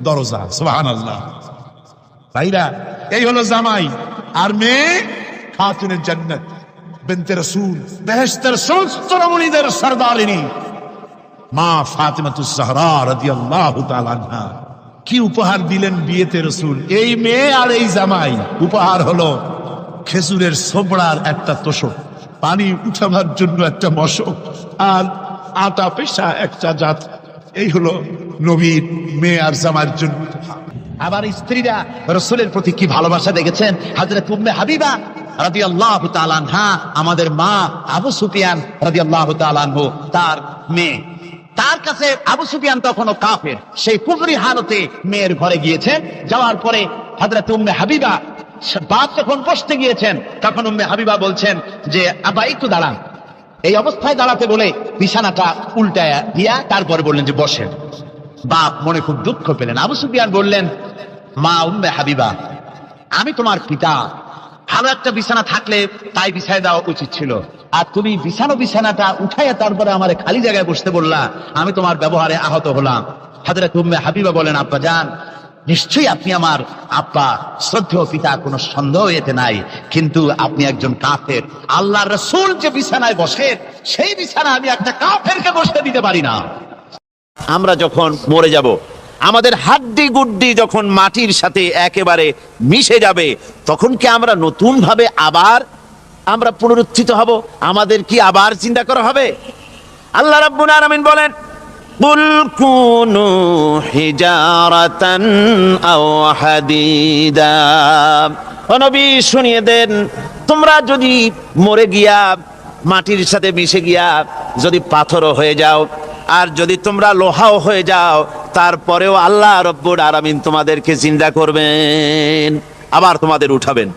দরজা। সুবহানাল্লাহ। ভাইরা, এই হলো জামাই। আর মেয়ে খাতুনের জান্নাত বিনতে রাসূল, বেহেশতের সমস্ত রমণীদের সরদারিনী মা ফাতিমাতুজ জাহরা রাদিয়াল্লাহু তাআলা আনহা। কি উপহার দিলেন বিয়েতে রাসূল! এই মেয়ে আর এই জামাই। উপহার হলো খেজুরের ছোবড়ার একটা তোষক, পানি উঠাবার জন্য একটা মশক, আর আটা পেশা একটা জাত। এই হলো নবীর মেয়ে আর জামাইয়ের জন্য। আবার স্ত্রীরা রাসূলের প্রতি কি ভালোবাসা দেখেছেন। হযরত উম্মে হাবিবা রাদিয়াল্লাহু তাআলা আনহা, আমাদের মা আবু সুফিয়ান রাদিয়াল্লাহু তাআলা আনহু, তার মেয়ে। তার কাছে আবু সুফিয়ান তখনও কাফের, সেই কুফরি হালতে মেয়ের ঘরে গিয়েছেন। যাওয়ার পরে হযরত উম্মে হাবিবা, বাপ যখন বসতে গিয়েছেন, তখন উম্মে হাবিবা বলছেন যে আব্বা একটু দাঁড়ান। এই অবস্থায় দাঁড়াতে বলে বিছানাটা উল্টায়া দিয়া তারপরে বললেন যে বসেন। বাপ মনে খুব দুঃখ পেলেন। আবু সুফিয়ান বললেন, মা উম্মে হাবিবা, আমি তোমার পিতা, ভালো একটা বিছানা থাকলে তাই বিছায় দেওয়া উচিত ছিল, আর তুমি বিছানাটা উঠাইয়া তারপরে আমার খালি জায়গায় বসতে বললা, আমি তোমার ব্যবহারে আহত হলাম। হযরত উম্মে হাবিবা বলেন, আব্বা জান, নিশ্চয়ই আপনি আমার আব্বা, শ্রদ্ধেয় পিতা, কোনো সন্দেহ এতে নাই, কিন্তু আপনি একজন কাফের। আল্লাহর রাসূল যে বিছানায় বসে, সেই বিছানা আমি একটা কাফেরকে বসতে দিতে পারি না। আমরা যখন মরে যাব, আমাদের হাড্ডি গুড্ডি যখন মাটির সাথে একেবারে মিশে যাবে, তখন কি আমরা নতুন ভাবে আবার আমরা পুনরুত্থিত হব? আমাদের কি আবার চিন্তা করা হবে? আল্লাহ রাব্বুল আলামিন বলেন, কুল কুনু হিজারাতান আও হাদিদা। ও নবী, শুনিয়ে দেন, তোমরা যদি মরে গিয়া মাটির সাথে মিশে গিয়া যদি পাথরও হয়ে যাও, আর যদি তোমরা লোহাও হয়ে যাও, তারপরেও আল্লাহ রব্বুল আলামিন তোমাদেরকে জিন্দা করবেন, আবার তোমাদের উঠাবেন।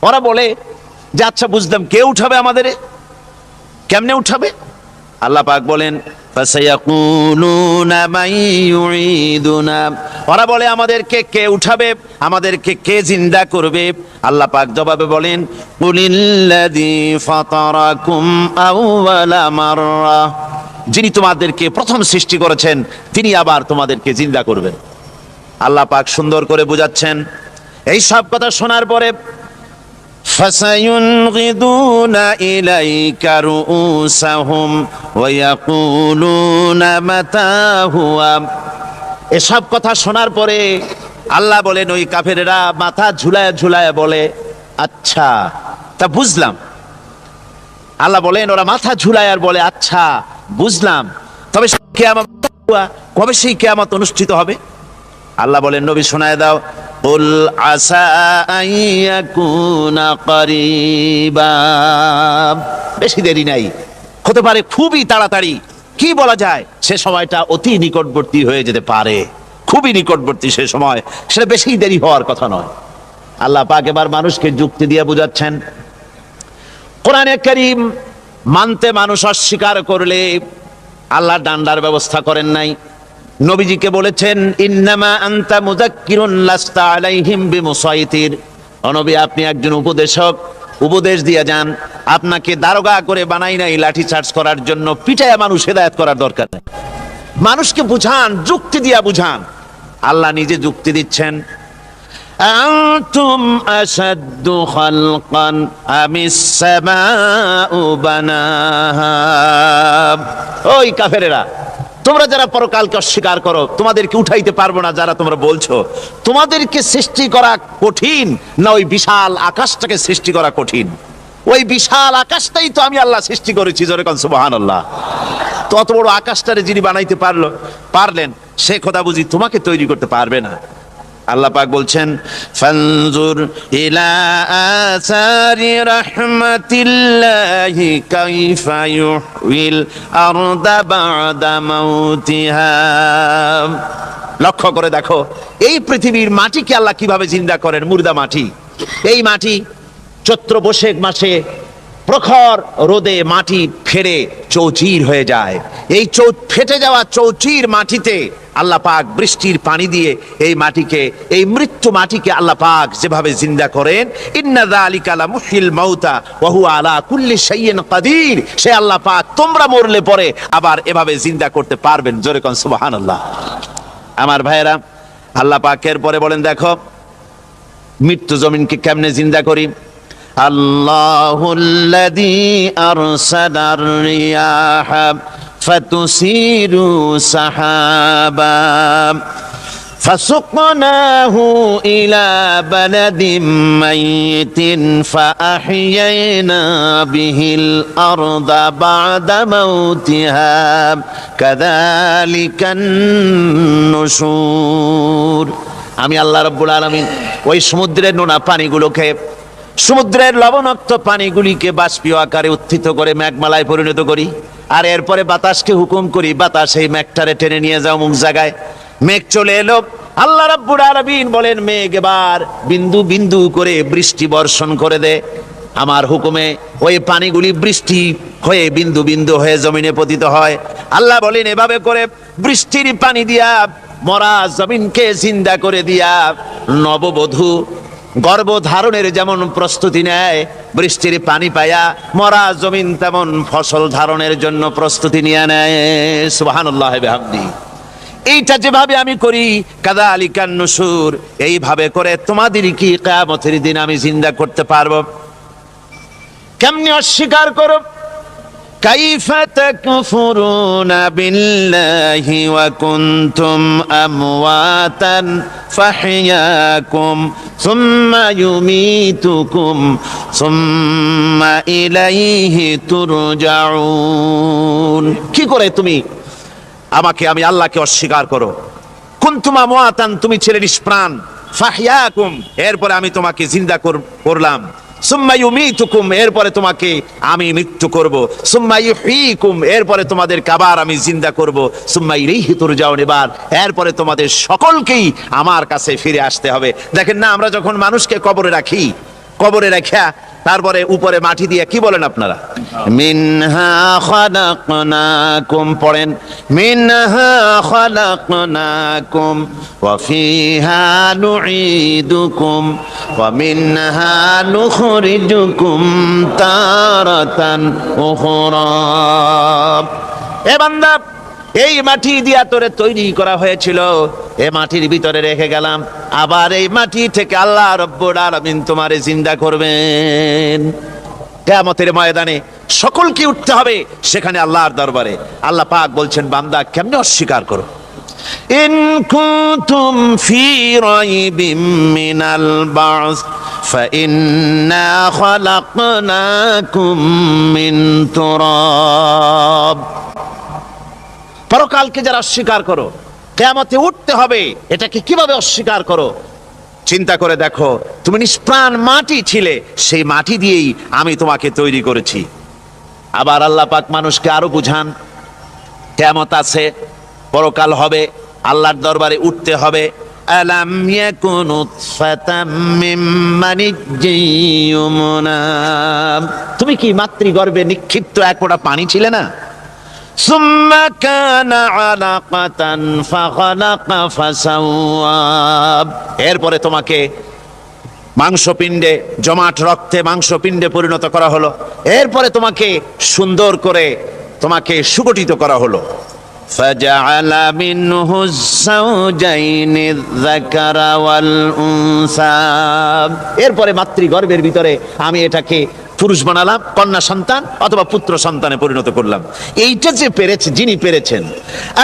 ওরা বলে যে আচ্ছা বুঝলাম, কে উঠাবে আমাদের? কেমনে উঠাবে? আল্লাহ পাক বলেন, ফাসায়াকুলুনা মান ইউঈদুনা। ওরা বলে আমাদেরকে কে উঠাবে, আমাদেরকে কে জিন্দা করবে? আল্লাহ পাক জবাবে বলেন, কুলিল্লাযী ফাতারাকুম আউওয়ালা মাররা। যিনি তোমাদেরকে প্রথম সৃষ্টি করেছেন, তিনি আবার তোমাদেরকে জিন্দা করবেন। আল্লাহ পাক সুন্দর করে বুঝাচ্ছেন। এই সব কথা শোনার পরে ফাসায়ুনগিদুনা ইলাইকা রুউসাহুম ওয়া ইয়াকুলুনা মাতা হুয়া। এসব কথা শোনার পরে আল্লাহ বলেন, ওই কাফেরেরা মাথা ঝুলায় ঝুলায় বলে, আচ্ছা তা বুঝলাম। আল্লাহ বলেন, ওরা মাথা ঝুলায় আর বলে, আচ্ছা বুঝলাম, তবে কবে সেই কিয়ামত অনুষ্ঠিত হবে? আল্লাহ বলেন, নবী শোনায় দাও, কুল আসা আইয়াকুনা করিবা। বেশি দেরি নাই, হতে পারে খুবই তাড়াতাড়ি। কি বলা যায়, সে সময়টা অতি নিকটবর্তী হয়ে যেতে পারে, খুবই নিকটবর্তী সে সময়, সেটা বেশি দেরি হওয়ার কথা নয়। আল্লাহ পাক এবার মানুষকে যুক্তি দিয়ে বুঝাচ্ছেন। কোরআনে কারীম মানতে মানুষ অস্বীকার করলে আল্লাহ ডান্ডার ব্যবস্থা করেন নাই। নবীজিকে বলেছেন, ইন্নামা আনতা মুযাক্কিরুন লাস্তা আলাইহিম বিমুসাইতির। ও নবী, আপনি একজন উপদেশক, উপদেশ দিয়ে যান। আপনাকে দারোগা করে বানাই নাই লাঠি চার্জ করার জন্য, পিটায়া মানুষ হেদায়েত করার দরকার নেই। মানুষকে বুঝান, যুক্তি দিয়া বুঝান। আল্লাহ নিজে যুক্তি দিচ্ছেন। আনতুম আশাদ্দু খালকান আমিস সামাউ বানাহা। ওই কাফেরেরা, তোমরা যারা পরকালকে অস্বীকার করো, তোমাদেরকে উঠাইতে পারবো না যারা তোমরা বলছো, তোমাদেরকে সৃষ্টি করা কঠিন না ওই বিশাল আকাশটাকে সৃষ্টি করা কঠিন? ওই বিশাল আকাশটাই তো আমি আল্লাহ সৃষ্টি করেছি, জোরে কোন সুবহানাল্লাহ। তো অত বড় আকাশটারে যিনি বানাইতে পারলেন, সে কথা বুঝি তোমাকে তৈরি করতে পারবে না? আল্লাহ পাক বলছেন, ফানজুর ইলা আসারি রাহমাতিল্লাহি কাইফা ইউহিল আরদা বা'দা মাউতিহা। লক্ষ্য করে দেখো, এই পৃথিবীর মাটিকে আল্লাহ কিভাবে জিন্দা করেন, মুর্দা মাটি। এই মাটি চৈত্র বৈশাখ মাসে প্রখর রোদে মাটি ফেটে চৌচির হয়ে যায়। এই ফেটে যাওয়া চৌচির মাটিতে আল্লাহ পাক বৃষ্টির পানি দিয়ে এই মাটিকে, এই মৃত্যু মাটিকে আল্লাহ পাক যেভাবে জিন্দা করেন, ইন্না যালিকা লামুহিল মাউতা ওয়া হুয়া আলা কুল্লি শাইইন কাদির, সে আল্লাহ পাক তোমরা মরলে পরে আবার এভাবে জিন্দা করতে পারবেন। জোরে কোন সুবহানাল্লাহ। আমার ভাইয়েরা, আল্লাহ পাকের পরে বলেন, দেখো মৃত্যু জমিনকে কেমনে জিন্দা করি। আল্লাহুল্লাযী আরসালার রিয়াহা ফাতুসিরু সাহাবা ফাসুকনাহু ইলা বালাদিম মাইতিন ফাআহইয়ানা বিহিল আরদা বা'দা মাউতিহা কাযালিকান নুশুর। আমি আল্লাহ রাব্বুল আলামিন ওই সমুদ্রের নোনা পানিগুলোকে, সমুদ্রের লবণাক্ত পানিগুলিকে বাষ্পীয় আকারে উত্থিত করে মেঘমালায় পরিণত করি, আর এরপরে বাতাসকে হুকুম করি, বাতাস এই মেঘটারে টেনে নিয়ে যাও মুখ জায়গায়। মেঘ চলে এলো, আল্লাহ রাব্বুল আলামিন বলেন, মেঘ এবার বিন্দু বিন্দু করে বৃষ্টি বর্ষণ করে দে। আমার হুকুমে ওই পানিগুলি বৃষ্টি হয়ে বিন্দু বিন্দু হয়ে জমিনে পতিত হয়। আল্লাহ বলেন, এভাবে করে বৃষ্টির পানি দিয়া মরা জমিনকে জিন্দা করে দিয়া নববধূ গর্ভধারণের যেমন প্রস্তুতি নেয়, বৃষ্টির পানি পায়া মরা জমিন তেমন ফসল ধারণের জন্য প্রস্তুতি নিয়ে নেয়। সুবহানাল্লাহ বিহামদি। এইটা যেভাবে আমি করি, কাযালিকান নুশুর, এইভাবে করে তোমাদের কি কিয়ামতের দিন আমি জিন্দা করতে পারবো? কেমনে অস্বীকার করো? কাইফা তাকফুরুনা বিল্লাহি ওয়া কুনতুম আমওয়াতান ফাহইয়াকুম সুম্মা ইউমীতুকুম সুম্মা ইলাইহি তুরজাউন। কি করে তুমি আমাকে, আমি আল্লাহকে অস্বীকার করো? কুনতুম আমওয়াতান, তুমি ছিলে নিষ্প্রাণ, ফাহইয়াকুম, এরপরে আমি তোমাকে জিন্দা করলাম, সুম্মা ইউমীতুকুম, এরপরে তোমাকে আমি মৃত্যু করব, সুম্মা ইউহয়িকুম, এরপরে তোমাদের আবার আমি জিন্দা করব, সুম্মা ইলাইহি তুরজাউন, এরপরে তোমাদের সকলকেই আমার কাছে ফিরে আসতে হবে। দেখেন না, আমরা যখন মানুষকে কবরে রাখি, কবরে রাখা তারপরে উপরে মাটি দিয়ে কি বলেন আপনারা? মিনহা খালাকনাকুম, পড়েন, মিনহা খালাকনাকুম ওয়া ফিহা নুঈদুকুম ওয়া মিনহা নুখরিজুকুম তারাতান উখরা। এ বান্দা, এই মাটি দিয়া তোরে তৈরি করা হয়েছিল, এই মাটির ভিতরে রেখে গেলাম, আবার এই মাটি থেকে আল্লাহ রাব্বুল আলামিন তোমারে জিন্দা করবেন। কিয়ামতের ময়দানে সকলকে উঠতে হবে সেখানে আল্লাহর দরবারে। আল্লাহ পাক বলছেন, বান্দা কেমনে অস্বীকার করো? ইন কুনতুম ফি রাইবিম মিনাল বা'স ফাইন্না খালাকনাকুম মিন তুরাব। পরকালকে যারা অস্বীকার করো, কিয়ামতে উঠতে হবে, এটাকে কিভাবে অস্বীকার করো? চিন্তা করে দেখো, তুমি নিষ্প্রাণ মাটি ছিলে, সেই মাটি দিয়েই আমি তোমাকে তৈরি করেছি। আবার আল্লাহ পাক মানুষকে আরো বুঝান, কিয়ামত আছে, পরকাল হবে, আল্লাহর দরবারে উঠতে হবে। আলাম ইয়াকুন নুতফাতাম মিন মানিয়্যিন ইউমনা, তুমি কি মাতৃগর্ভে নিক্ষিপ্ত এক ফোঁটা পানি ছিলে না? সুম্মা কানা আলাকাতান ফাখালাকা ফাসাওয়া, এরপরে তোমাকে মাংসপিণ্ডে, জমাট রক্তে মাংসপিণ্ডে পরিণত করা হলো, এরপরে তোমাকে সুন্দর করে তোমাকে সুগঠিত করা হলো। فجعل منه الزوجين الذكر والأنثى। এরপরে মাতৃগর্ভের ভিতরে আমি এটাকে পুরুষ বানালাম, কন্যা সন্তান অথবা পুত্র সন্তানে পরিণত করলাম। এইটা যে পেরেছে, যিনি পেরেছেন,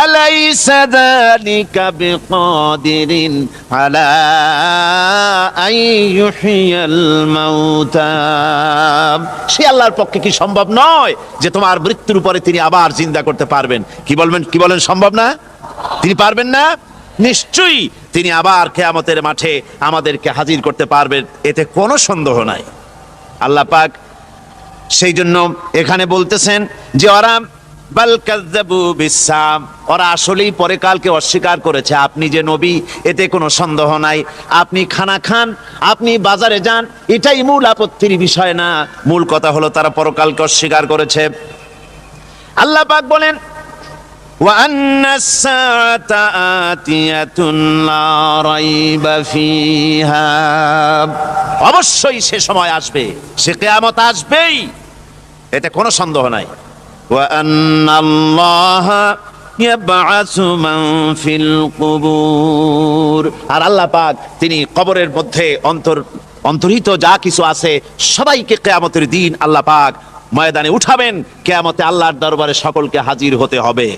আলাইসা যালিকা বিকাদিরিন আলা আইয়ুহিয়াল মাউতা। সে আল্লাহর পক্ষে কি সম্ভব নয় যে তোমার মৃত্যুর পরে তিনি আবার জিন্দা করতে পারবেন? কি বলেন সম্ভব না? তিনি পারবেন না? নিশ্চয়ই তিনি আবার কিয়ামতের মাঠে আমাদেরকে হাজির করতে পারবেন, এতে কোনো সন্দেহ নাই। আল্লাহ পাক সেই জন্য এখানে বলতেছেন যে ওরা বাল কাযযাবু বিসসাম, ওরা আসলেই পরকালকে অস্বীকার করেছে। আপনি যে নবী এতে কোনো সন্দেহ নাই। আপনি খানা খান, আপনি বাজারে যান, এটাই মূল আপত্তির বিষয় না। মূল কথা হলো তারা পরকালকে অস্বীকার করেছে। আল্লাহ পাক বলেন ওয়া আন্নাস সাআতা আতিয়াতুন লা রাইবা ফিহা, অবশ্যই সে সময় আসবে, সে কিয়ামত আসবেই, এতে কোনো সন্দেহ নাই। ওয়া আন্নাল্লাহা ইয়াবআসু মান ফিল কুবুর, আর আল্লাহ পাক তিনি কবরের মধ্যে অন্তর্হিত যা কিছু আছে সবাইকে কিয়ামতের দিন আল্লাহ পাক ময়দানে উঠাবেন। কিয়ামতে আল্লাহর দরবারে সকলকে হাজির হতে হবে।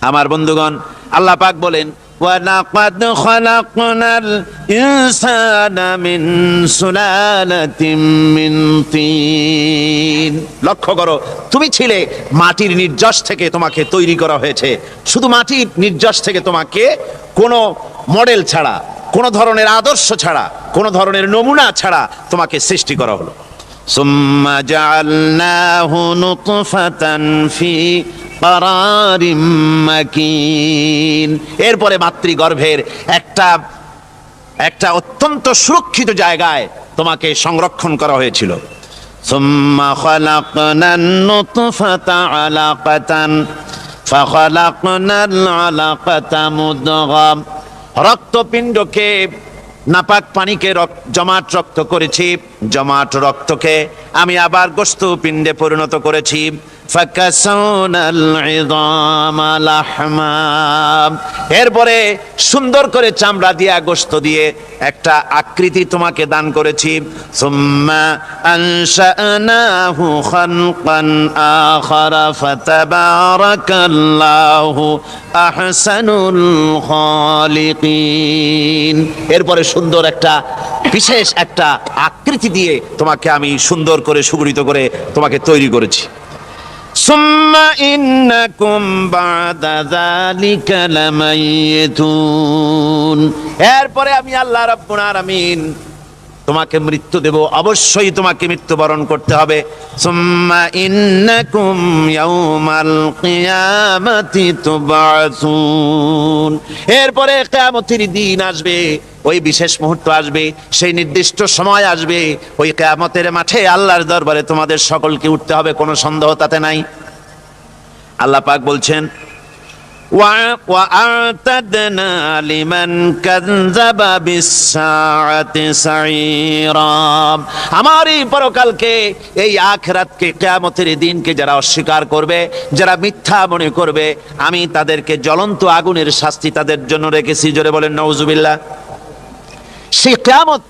আমার বন্ধুগণ, আল্লাহ পাক বলেন ওয়ালাকাদ খালাকনাল ইনসানা মিন সুলালাতিন মিন তিন। লক্ষ্য করো, তুমি ছিলে মাটির নির্যাস থেকে তোমাকে তৈরি করা হয়েছে। শুধু মাটির নির্যাস থেকে তোমাকে কোনো মডেল ছাড়া, কোনো ধরনের আদর্শ ছাড়া, কোনো ধরনের নমুনা ছাড়া তোমাকে সৃষ্টি করা হলো। সুম্মা জাআলনাহু নুতফাতান ফি কারারিম মাকিন, এরপরে মাতৃগর্ভের একটা অত্যন্ত সুরক্ষিত জায়গায় তোমাকে সংরক্ষণ করা হয়েছিল। সুম্মা খালাকনান নুতফাতা আলাকাতান ফাখালাকনাল আলাকাতা মুদগা, রক্তপিণ্ডকে, নাপাক পানিকে জমাট রক্ত করেছি, জমাট রক্তকে আমি আবার গোশত পিণ্ডে পরিণত করেছি। ফাকাসাউনাল ইযামা লাহমা, এরপরে সুন্দর করে চামড়া দিয়া, গোশত দিয়ে একটা আকৃতি তোমাকে দান করেছি। সুম্মা আনশানাহু খালকান আখারা ফাতাবারাকাল্লাহু আহসানুল খালিকিন, এরপরে সুন্দর একটা বিশেষ একটা আকৃতি দিয়ে তোমাকে আমি সুন্দর করে সুগঠিত করে তোমাকে তৈরি করেছি। সুম্মা ইন্নাকুম বাদা যালিকা লামাইয়িতুন, এরপরে আমি আল্লাহ রাব্বুল আলামিন তোমাকে মৃত্যু দেব, অবশ্যই তোমাকে মৃত্যুবরণ করতে হবে। সুম্মা ইন্নাকুম ইয়াউমাল কিয়ামাতি তুবআসুন, এরপরে কিয়ামতের দিন আসবে, ওই বিশেষ মুহূর্ত আসবে, সেই নির্দিষ্ট সময় আসবে, ওই কিয়ামতের মাঠে আল্লাহর দরবারে তোমাদের সকলকে উঠতে হবে, কোনো সন্দেহ তাতে নাই। আল্লাহ পাক বলছেন ওয়া আ'তাদনা লিমান কাযযাবা বিস-সাআতি সাঈরা, আমার এই পরকালকে, এই আখিরাতকে, কিয়ামতের দিনকে যারা অস্বীকার করবে, যারা মিথ্যা মনে করবে, আমি তাদেরকে জ্বলন্ত আগুনের শাস্তি তাদের জন্য রেখেছি। জোরে বলেন নাউজুবিল্লাহ। সেই কিয়ামত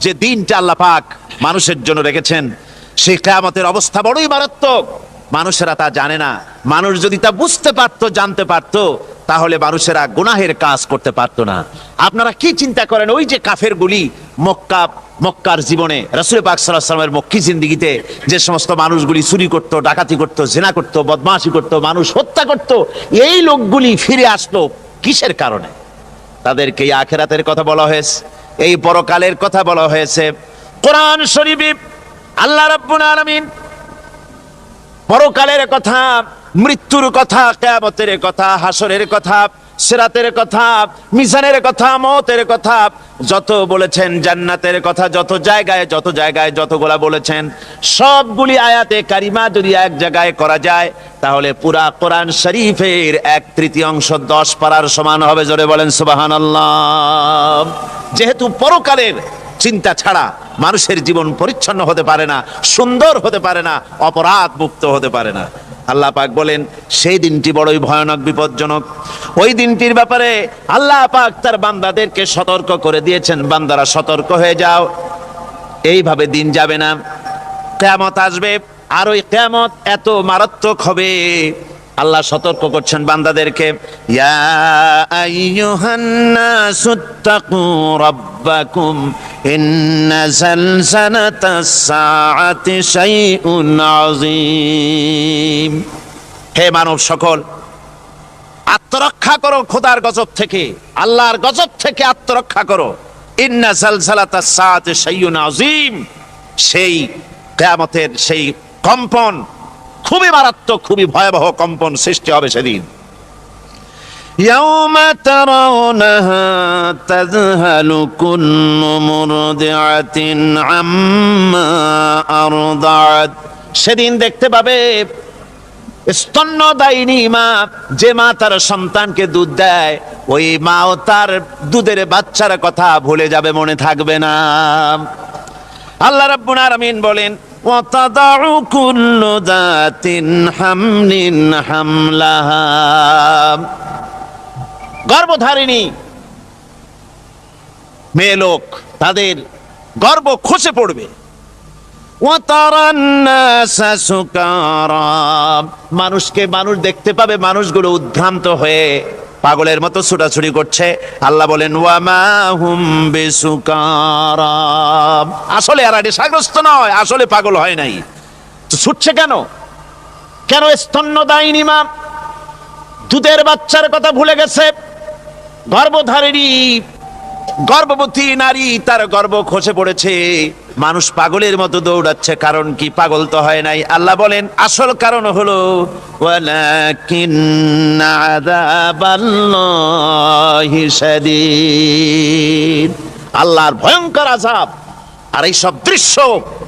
যে দিনটা আল্লাহ পাক মানুষের জন্য রেখেছেন, সেই কিয়ামতের অবস্থা বড়ই মারাত্মক। মানুষেরা তা জানে না। মানুষ যদি তা বুঝতে পারতো, জানতে পারতো, তাহলে মানুষেরা গুনাহের কাজ করতে পারতো না। আপনারা কি চিন্তা করেন, ওই যে কাফেরগুলি মক্কার জীবনে, রাসূল পাক সাল্লাল্লাহু আলাইহি ওয়াসাল্লামের মক্কি জিন্দেগিতে যে সমস্ত মানুষগুলি চুরি করতো, ডাকাতি করতো, জিনা করতো, বদমাশি করতো, মানুষ হত্যা করতো, এই লোকগুলি ফিরে আসলো কিসের কারণে? তাদেরকে এই আখিরাতের কথা বলা হয়েছে, এই পরকালের কথা বলা হয়েছে। কোরআন শরীফে আল্লাহ রাব্বুল আলামিন পরকালের কথা, মৃত্যুর কথা, কিয়ামতের কথা, হাসরের কথা, সিরাতের কথা, মিজানের কথা, মওতের কথা যত বলেছেন, জান্নাতের কথা যত জায়গায় যতগুলা বলেছেন, সবগুলি আয়াতে কারিমা যদি এক জায়গায় করা যায়, তাহলে পুরা কোরআন শরীফের 1/3 10 পারার সমান হবে। জোরে বলেন সুবহানাল্লাহ। যেহেতু পরকালের চিন্তা ছাড়া মানুষের জীবন পরিচ্ছন্ন হতে পারে না, সুন্দর হতে পারে না, অপরাধ মুক্ত হতে পারে না। আল্লাহ পাক বলেন সেই দিনটি বড়ই ভয়ানক বিপজ্জনক। ওই দিনটির ব্যাপারে আল্লাহ পাক তার বান্দাদেরকে সতর্ক করে দিয়েছেন, বান্দারা সতর্ক হয়ে যাও, এইভাবে দিন যাবে না, কিয়ামত আসবে। আর ওই কিয়ামত এত মারাত্মক হবে, আল্লাহ সতর্ক করছেন বান্দাদেরকে, ইয়া আইয়ুহান নাসুত্তাকু রাব্বাকুম ইন্না জালজালাতাস সাআতি শাইউন আযীম। হে মানব সকল, আত্মরক্ষা করো খোদার গজব থেকে, আল্লাহর গজব থেকে আত্মরক্ষা করো। ইন্না জালজালাতাস সাআতি শাইউন আযীম, সেই কিয়ামতের সেই কম্পন খুবই মারাত্মক, খুবই ভয়াবহ কম্পন সৃষ্টি হবে সেদিন। ইয়াউমা তারাউনাহা তাযহালু কুল্লু মুরদিআতিন আম্মা আরদাআত। সেদিন দেখতে পাবে স্তন্যদায়িনী মা, যে মা তার সন্তানকে দুধ দেয়, ওই মাও তার দুধের বাচ্চার কথা ভুলে যাবে, মনে থাকবে না। আল্লাহ রাব্বুল আলামিন বলেন, ওয়াতাদাউ কুল্লু যাতিন হামলিন হামলাহা। গর্ভধারিণী মেয়ে লোক, তাদের গর্ভ খসে পড়বে। ওয়াতারান নাসা সুকারা, মানুষকে মানুষ দেখতে পাবে, মানুষগুলো উদ্ভ্রান্ত হয়ে পাগলের মতো ছুটাছুটি করছে। আল্লাহ বলেন, ওয়ামা হুম বিসুকারা, আসলে এরা নেশাগ্রস্ত নয়, আসলে পাগল হয় নাই। তো ছুটছে কেন? কেন? স্তন্যদায়িনী মা দুধের বাচ্চার কথা ভুলে গেছে। গর্ভধারিণী গর্ভবতী নারী, তার গর্ভ খসে পড়েছে, মানুষ পাগলের মতো দৌড়াচ্ছে। কারণ কি? পাগল তো হয় নাই। আল্লাহ বলেন আসল কারণ হলো ওয়ালাকিন্না আযাবাল্লাহি শাদীদ, আল্লাহর ভয়ঙ্কর আযাব। আর এই সব দৃশ্য,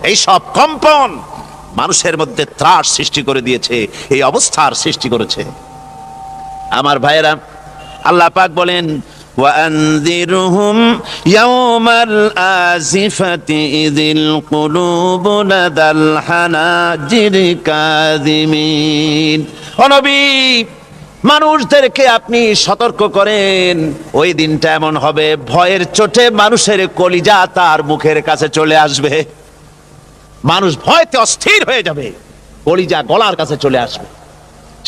এই সব কম্পন মানুষের মধ্যে ত্রাস সৃষ্টি করে দিয়েছে, এই অবস্থার সৃষ্টি করেছে। আমার ভাইয়েরা, আল্লাহ পাক বলেন, وأنذرهم يوم الآزفة إذ القلوب لدى الحناجر كاظمين। ও নবী, মানুষদেরকে আপনি সতর্ক করেন, ওই দিনটা এমন হবে, ভয়ের চোটে মানুষের কলিজা তার মুখের কাছে চলে আসবে। মানুষ ভয়তে অস্থির হয়ে যাবে, কলিজা গলার কাছে চলে আসবে।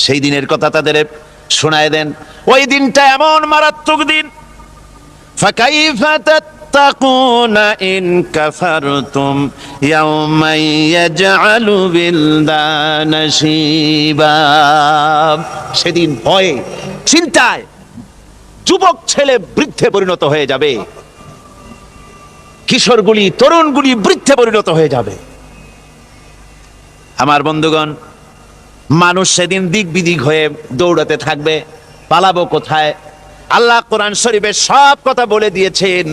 সেই দিনের কথা তাদের শোনায় দেন। ওই দিনটা এমন মারাত্মক দিন, ফাকাইফা তাত্তাকুনা ইন কাফারতুম ইয়াওমা ইয়াজআলু বিলদানা শিবা। সেদিন ভয়ে চিন্তায় যুবক ছেলে বৃদ্ধে পরিণত হয়ে যাবে, কিশোরগুলি তরুণগুলি বৃদ্ধে পরিণত হয়ে যাবে। আমার বন্ধুগণ, মানুষ সেদিন দিক বিদিক হয়ে দৌড়াতে থাকবে, পালাবো কোথায়? আল্লাহ কোরআন শরীফে সব কথা বলে দিয়েছেন।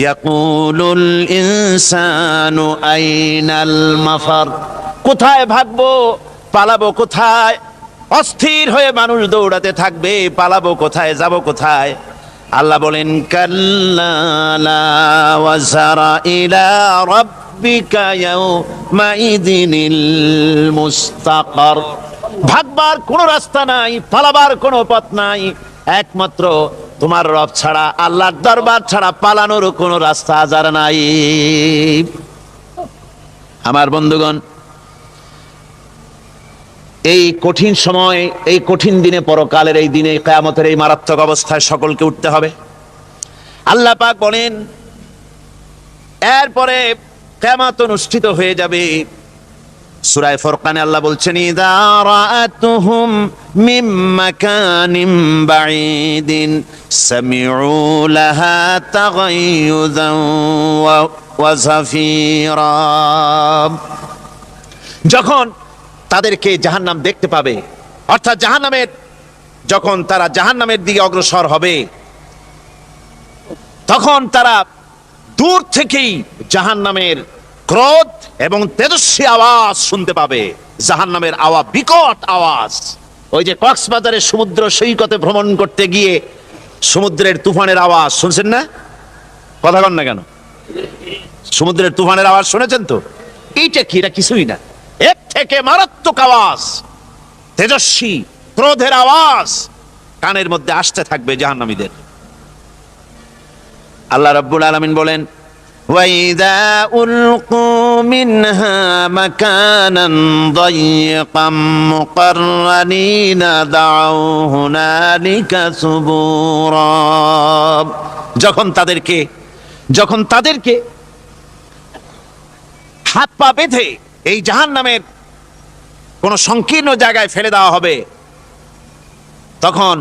ইয়াকুলুল ইনসানু আইনাল মাফার, কোথায় ভাগবো, পালাবো কোথায়? অস্থির হয়ে মানুষ দৌড়াতে থাকবে, পালাবো কোথায়, যাব কোথায়? আল্লাহ বলেন, কাল্লা লা ওয়াজারা ইলা রাব্বিকা ইয়াউমাইযিনিল মুস্তাকার। ভাগবার কোনো রাস্তা নাই, পালাবার কোনো পথ নাই, একমাত্র তোমার রব ছাড়া, আল্লাহর দরবার ছাড়া পালানোর কোনো রাস্তা আজার নাই। আমার বন্ধুগণ, এই কঠিন সময়, এই কঠিন দিনে, পরকালের এই দিনে, কিয়ামতের এই মারাত্মক অবস্থায় সকলকে উঠতে হবে। আল্লাহ পাক বলেন, এরপরে কিয়ামত অনুষ্ঠিত হয়ে যাবে। সূরা ফুরকানে আল্লাহ বলছেন, ইযা রাআতুহুম মিম মাকানিম বাঈদিন সামিউ লাহা তাগায়ুযান ওয়া যাফীরা। যখন তাদেরকে জাহান্নাম দেখতে পাবে, অর্থাৎ জাহান্নামের, যখন তারা জাহান্নামের দিকে অগ্রসর হবে, তখন তারা দূর থেকেই জাহান্নামের ক্রোধ এবং তেজস্বী আওয়াজ শুনতে পাবে। জাহান্নামের আওয়াজ, বিকট আওয়াজ। ওই যে কক্সবাজারের সমুদ্র সৈকতে ভ্রমণ করতে গিয়ে সমুদ্রের তুফানের আওয়াজ শুনছেন না? কথা কন না কেন? সমুদ্রের তুফানের আওয়াজ শুনেছেন তো? এইটা কি? এটা কিছুই না, এর থেকে মারাত্মক আওয়াজ। তেজস্বী ক্রোধের আওয়াজ কানের মধ্যে আসতে থাকবে জাহান্নামীদের। আল্লাহ রাব্বুল আলামিন বলেন, وَإِذَا أُلْقُوا مِنْهَا مَكَانًا ضَيِّقًا مُقَرَّنِينَ دَعَوْا هُنَالِكَ ثُبُورًا। যখন তাদেরকে হাত পা বেঁধে এই জাহান্নামের কোন সংকীর্ণ জায়গায় ফেলে দেওয়া হবে, তখন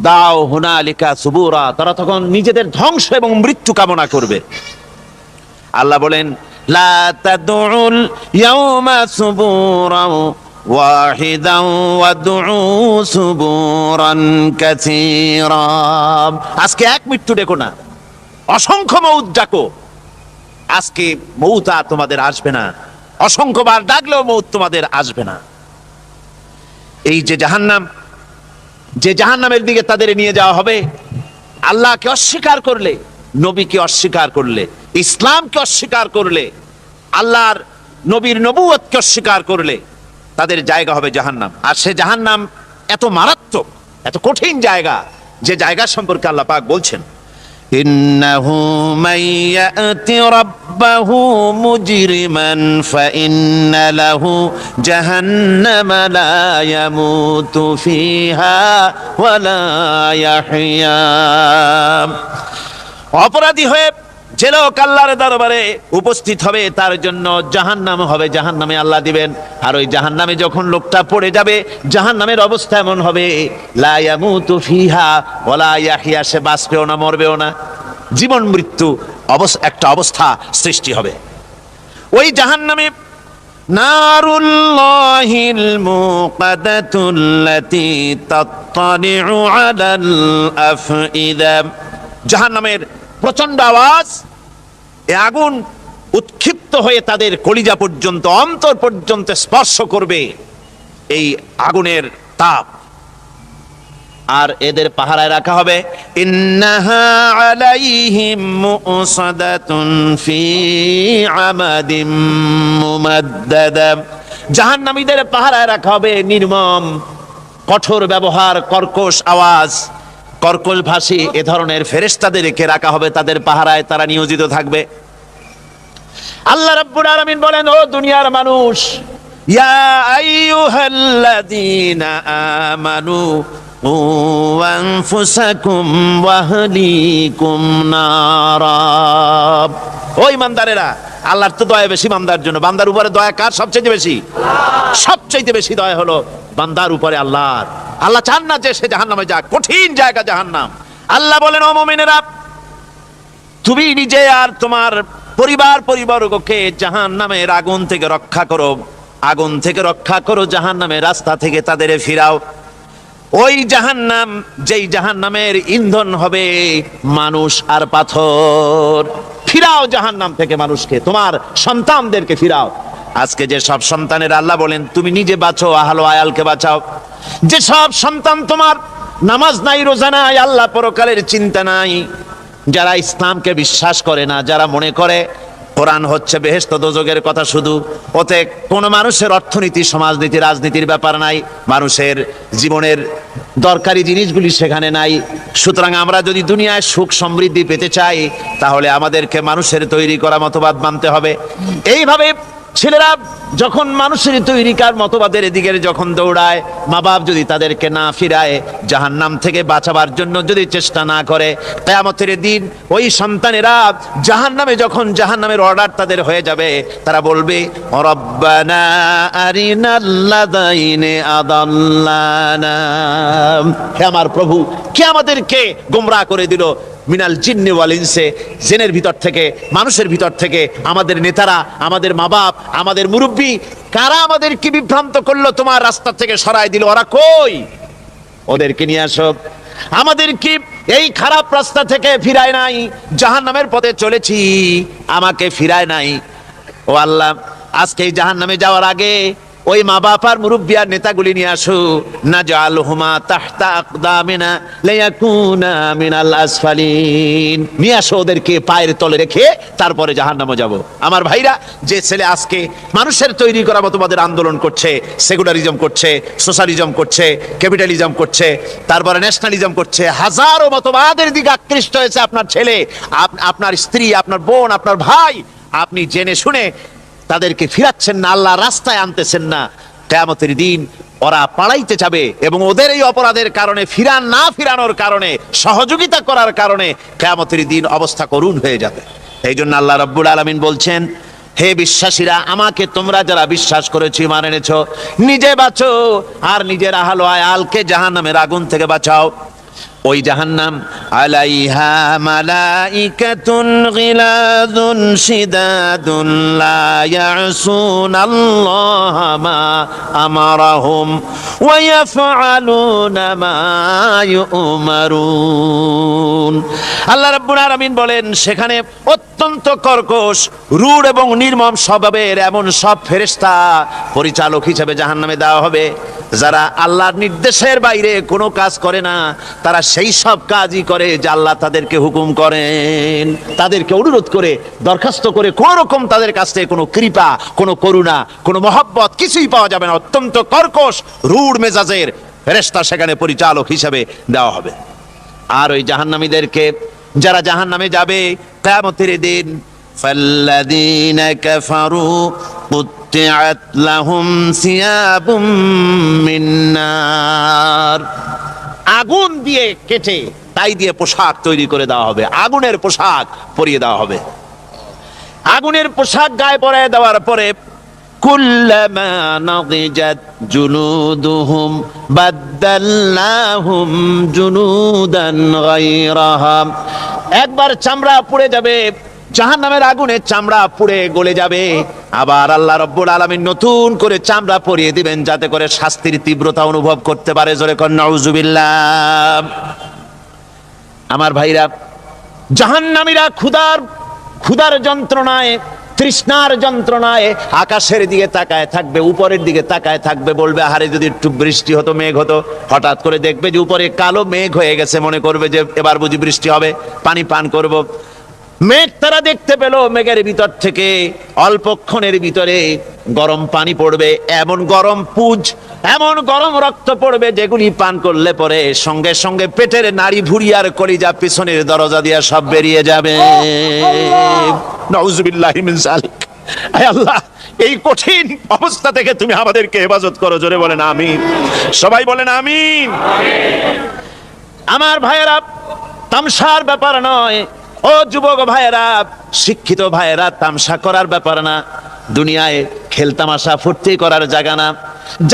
দাও হুনালিকা সুবুরা, তারা তখন নিজেদের ধ্বংস এবং মৃত্যু কামনা করবে। আল্লাহ বলেন, লা তাদউল ইয়াউমা সুবুরান ওয়াহিদান ওয়াদউ সুবুরান কাসীরা। আজকে এক মৃত্যু ডেকো না, অসংখ্য মউত ডাকো। আজকে মউত আর তোমাদের আসবে না, অসংখ্যবার ডাকলেও মউত তোমাদের আসবে না। এই যে জাহান্নামের দিকে তাদের নিয়ে যাওয়া হবে, আল্লাহকে অস্বীকার করলে, নবীকে অস্বীকার করলে, ইসলামকে অস্বীকার করলে, আল্লাহর নবীর নবুয়তকে অস্বীকার করলে তাদের জায়গা হবে জাহান্নাম। আর সে জাহান্নাম এত মারাত্মক, এত কঠিন জায়গা, যে জায়গা সম্পর্কে আল্লাহ পাক বলছেন, ইন্নাহু মাইয়াতি রাব্বাহু মুজরিমান ফাইন্না লাহু জাহান্নামা লা ইয়ামুতু ফিহা ওয়া লা ইয়াহইয়া। অপরাধী হয়ে যে লোক আল্লাহর দরবারে উপস্থিত হবে, তার জন্য জাহান্নাম হবে, জাহান্নামে আল্লাহ দিবেন। আর ওই জাহান্নামে যখন লোকটা পড়ে যাবে, জাহান্নামের অবস্থা এমন হবে, লা ইয়ামুতু ফিহা ওয়া লা ইয়াহইয়া, সে বাঁচবেও না মরবেও না, জীবন মৃত্যু একটা অবস্থা সৃষ্টি হবে। ওই জাহান্নামে নারুল্লাহিল মুকাদাতুল্লাতী তাত্তালিউ আলাল আফইদা, জাহান্নামের প্রচন্ড আওয়াজ, এ আগুন উৎক্ষিপ্ত হয়ে তাদের কলিজা পর্যন্ত, অন্তর পর্যন্ত স্পর্শ করবে এই আগুনের তাপ। আর এদের পাহারায় রাখা হবে, ইন্নাহা আলাইহিম মুসাদাতুন ফি আমাদিম মুমাদ্দাদা, জাহান্নামীদের পাহারায় রাখা হবে নির্মম, কঠোর ব্যবহার, কর্কশ আওয়াজ, কর্কশ ভাষী এ ধরনের ফেরেশতাদেরকে রাখা হবে তাদের পাহারায়, তারা নিয়োজিত থাকবে। আল্লাহ রাব্বুল আলামিন বলেন, ও দুনিয়ার মানুষ, ইয়া আইয়ুহাল্লাযীনা আমানু কু আনফুসাকুম ওয়া আহলিকুম নারা। ও ঈমানদারেরা, আল্লাহর তো দয়া বেশি বান্দার জন্য। বান্দার উপরে দয়া কার সবচেয়ে বেশি? সবচেয়ে বেশি দয়া হলো বান্দার উপরে আল্লাহর। আল্লাহ চান না যে সে জাহান্নামে যাক, কঠিন জায়গা জাহান্নাম। আল্লাহ বলেন, ও মুমিনেরা, তুমি নিজে আর তোমার পরিবারবর্গকে জাহান্নামের আগুন থেকে রক্ষা করো, আগুন থেকে রক্ষা করো, জাহান্নামের রাস্তা থেকে তাদের ফিরাও। ওই জাহান্নাম, যেই জাহান্নামের ইন্ধন হবে মানুষ আর পাথর, ফিরাও জাহান্নাম থেকে মানুষকে, তোমার সন্তানদেরকে ফিরাও। আজকে যে সব সন্তানের আল্লাহ বলেন তুমি নিজে বাঁচো, আহলো আয়ালকে বাঁচাও। যে সব সন্তান তোমার নামাজ নাই, রোজা নাই, আল্লাহ পরকালের চিন্তা নাই, যারা ইসলামকে বিশ্বাস করে না, যারা মনে করে কোরআন হচ্ছে বেহেশত দোজখের কথা শুধু, ওতে কোনো মানুষের অর্থনীতি, সমাজনীতি, রাজনীতির ব্যাপার নাই, মানুষের জীবনের দরকারি জিনিসগুলি সেখানে নাই। সুতরাং আমরা যদি দুনিয়ায় সুখ সমৃদ্ধি পেতে চাই, তাহলে আমাদেরকে মানুষের তৈরি করা মতবাদ মানতে হবে। এইভাবে ছেলেরা যখন মানুষের তৈরিকার মতবাদের দিকে যখন দৌড়ায়, মা বাপ যদি তাদেরকে না ফিরায়, জাহান্নাম থেকে বাঁচাবার জন্য যদি চেষ্টা না করে, কিয়ামতের দিন ওই সন্তানেরা জাহান্নামে, যখন জাহান্নামের অর্ডার তাদের হয়ে যাবে, তারা বলবে, রব্বানা আরিনাল্লাযাইনি আদাল্লানা, হে আমার প্রভু, কে আমাদেরকে গোমরাহ করে দিল, মিনাল জিন্নি ওয়াল ইনসে, জিনের ভিতর থেকে, মানুষের ভিতর থেকে, আমাদের নেতারা, আমাদের মা বাপ, আমাদের মুরব্বী, কারা আমাদেরকে বিভ্রান্ত করলো, তোমার রাস্তা থেকে সরাই দিল, ওরা কই? ওদেরকে নিয়ে আসো। আমাদেরকে এই খারাপ রাস্তা থেকে ফিরায় নাই, জাহান্নামের পথে চলেছি, আমাকে ফিরায় নাই। ও আল্লাহ, আজকে এই জাহান্নামে যাওয়ার আগে ওই মা বাবার মুরব্বিয়ার নেতাগুলি নিয়ে আসো, নাজআলহুমা তাহতা আকদামিনা লিয়াকুনা মিনাল আসফালিন, নিয়ে আসো ওদেরকে পায়ের তলে রেখে তারপরে জাহান্নামে যাব। আমার ভাইরা, যে ছেলে আজকে মানুষের তৈরি করা মতবাদের আন্দোলন করছে, সেকুলারিজম করছে, সোশ্যালিজম করছে, ক্যাপিটালিজম করছে, তারপরে ন্যাশনালিজম করছে, হাজারো মতবাদের দিকে আকৃষ্ট হয়েছে আপনার ছেলে, আপনার স্ত্রী, আপনার বোন, আপনার ভাই, আপনি জেনে শুনে তাদেরকে ফিরাচ্ছেন না, আল্লাহর রাস্তায় আনতেছেন না। কিয়ামতের দিন ওরা পালাইতে যাবে এবং ওদের এই অপরাধের কারণে, ফিরানোর কারণে, সহযোগিতা করার কারণে কিয়ামতের দিন অবস্থা করুণ হয়ে যাবে। এই জন্য আল্লাহ রাব্বুল আলামিন বলছেন, হে বিশ্বাসীরা, আমাকে তোমরা যারা বিশ্বাস করেছো, ঈমান এনেছো, নিজে বাঁচো আর নিজের আহল ও আয়ালকে জাহান্নামের আগুন থেকে বাঁচাও। ওই জাহান্নাম আলাইহা মালাইকাতুন গিলাযুন শিদাদুন লা ইয়াসুনাল্লাহা মা আমারাহুম ওয়া ইয়াফআলুনা মা ইউমারুন। আল্লাহ রাব্বুল আলামিন বলেন, সেখানে অত্যন্ত কর্কশ, রূঢ় এবং নির্মম স্বভাবের এমন সব ফেরেশতা পরিচালক হিসেবে জাহান্নামে দেওয়া হবে, যারা আল্লাহর নির্দেশের বাইরে কোনো কাজ করে না। তারা সেই সব কাজই করে যা আল্লাহ তাদেরকে হুকুম করেন, তাদেরকে অনুরোধ করে, দরখাস্ত করে, কোন রকম তাদের কাছ থেকে কোনো কৃপা, কোনো করুণা, কোনো মহব্বত কিছুই পাওয়া যাবে না। অত্যন্ত কর্কশ, রূঢ় মেজাজের ফেরেশতা সেখানে পরিচালক হিসেবে দেওয়া হবে। আর ওই জাহান্নামীদেরকে, যারা জাহান্নামে যাবে কিয়ামতের দিন, ফাল্লাযীনা কাফারু কুত্তিআত লাহুম সিয়াবুম মিন নার, আগুন দিয়ে কেটে তাই দিয়ে পোশাক তৈরি করে দেওয়া হবে, আগুনের পোশাক পরিয়ে দেওয়া হবে। আগুনের পোশাক গায়ে পরিয়ে দেওয়ার পরে কুল্লামা নাদিজাত জুলুদুহুম বাদদালনাহুম জুলুদান গায়রাহা, একবার চামড়া পুড়ে যাবে, জাহান্নামের আগুনে চামড়া পুড়ে গলে যাবে, আবার আল্লাহ রাব্বুল আলামিন নতুন করে চামড়া পরিয়ে দিবেন, যাতে করে শাস্তির তীব্রতা অনুভব করতে পারে। জোরে কোন নাউজুবিল্লাহ। আমার ভাইরা, জাহান্নামীরা ক্ষুধার যন্ত্রণায়, তৃষ্ণার যন্ত্রণায় আকাশের দিকে তাকায় থাকবে, উপরের দিকে তাকায় থাকবে, বলবে, আরে যদি একটু বৃষ্টি হতো, মেঘ হতো। হঠাৎ করে দেখবে যে উপরে কালো মেঘ হয়ে গেছে, মনে করবে যে এবার বুঝি বৃষ্টি হবে, পানি পান করব। মেঘ তারা দেখতে পেল, মেঘের ভিতর থেকে অল্পক্ষণের ভিতরে গরম পানি পড়বে, এমন গরম পুজ, এমন গরম রক্ত পড়বে, যেগুলি পান করলে পরে সঙ্গে সঙ্গে পেটের নাড়ি ভুঁড়ি আর কলিজা পিছনের দরজা দিয়ে সব বেরিয়ে যাবে। নাউজুবিল্লাহি মিন যালিক। আয় আল্লাহ, এই কঠিন অবস্থা থেকে তুমি আমাদেরকে হেফাজত করো। জোরে বলেন আমিন। সবাই বলেন আমিন। আমার ভাইয়েরা, তামসার ব্যাপার নয়। ও যুবক ভাইয়েরা, শিক্ষিত ভাইয়েরা, তামসা করার ব্যাপার না। দুনিয়ায় খেলতামাশা ফুর্তি করার জায়গা না।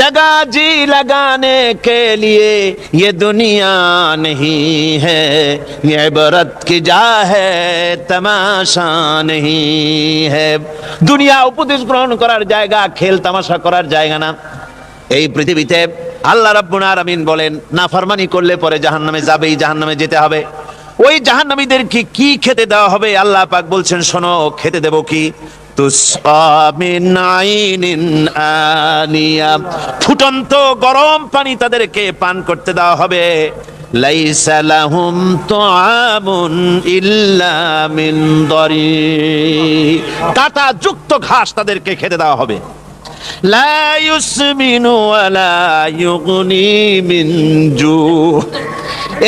जगह जी लगाने के लिए ये दुनिया नहीं है, ये इबरत की जा है तमाशा नहीं है। দুনিয়া উপদেশ গ্রহণ করার জায়গা, খেল তামাশা করার জায়গা না। এই পৃথিবীতে আল্লাহ রাব্বুল আলামিন বলেন, নাফরমানি করলে পরে জাহান্নামে যাবেই, জাহান্নামে যেতে হবে। ওই জাহান্নামীদেরকে কি খেতে দেওয়া হবে? আল্লাহ পাক বলছেন, শোনো, খেতে দেব কি? তুসকা মিন আইনিন আনিয়া, ফুটন্ত গরম পানি তাদেরকে পান করতে দেওয়া হবে। লাইসা লাহুম তুআমুন ইল্লা মিন দারি, কাঁটা যুক্ত ঘাস তাদেরকে খেতে দেওয়া হবে। লা ইউসমিনু ওয়ালা ইউগনি মিন জু,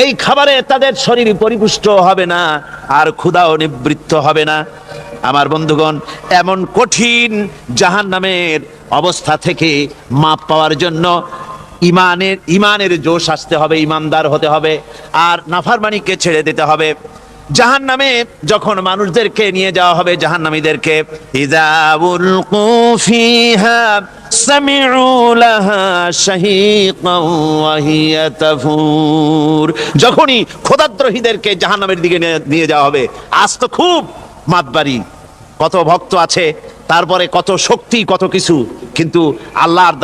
এই খাবারে তাদের শরীর পরিপুষ্ট হবে না, আর ক্ষুধাও নিবৃত্ত হবে না। আমার বন্ধুগণ, এমন কঠিন জাহান্নামের অবস্থা থেকে মাপ পাওয়ার জন্য ইমানের জোশ আসতে হবে, ইমানদার হতে হবে, আর নাফরমানিকে ছেড়ে দিতে হবে। জাহান্নামে যখন মানুষদেরকে নিয়ে যাওয়া হবে, জাহান্নামীদেরকে, ইযা উলকু ফিহা সামিউ লাহা শাহীকান ওয়া হিয়া তাফুর, যখনই খোদাদ্রোহীদেরকে জাহান্নামের দিকে নিয়ে যাওয়া হবে, আজ তো খুব মাতবাড়ি, কত ভক্ত আছে, তারপরে কত শক্তি, কত কিছু, কিন্তু আল্লাহর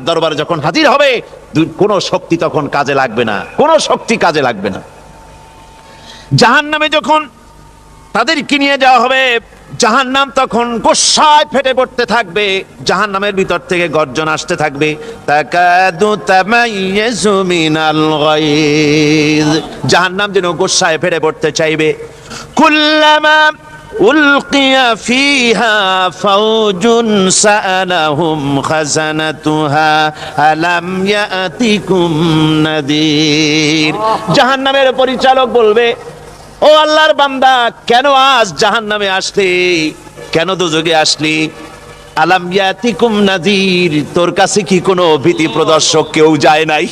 দরবারে যখন হাজির হবে, কোনো শক্তি তখন কাজে লাগবে না, কোনো শক্তি কাজে লাগবে না। জাহান্নামে যখন তাদেরকে নিয়ে যাওয়া হবে, জাহান্নাম তখন গোসায় ফেটে পড়তে থাকবে, জাহান্নামের ভিতর থেকে গর্জন আসতে থাকবে, তাকাদু তামাইয়াজু মিনাল গায়জ। জাহান্নাম যেন গোসায় ফেটে পড়তে চাইবে। কুল্লামা উলকিয়া ফিহা ফাওজুন সাআলাহুম খাজানাতুহা আলাম ইয়াতিকুম নাদির। জাহান্নামের পরিচালক বলবে, ও আল্লাহর বান্দা, কেন আজ জাহান্নামে আসলি, কেন দোজখে আসলি? আলাম ইয়াতিকুম নাদির, তোর কাছে কি কোনো ভীতি প্রদর্শক কেউ যায় নাই?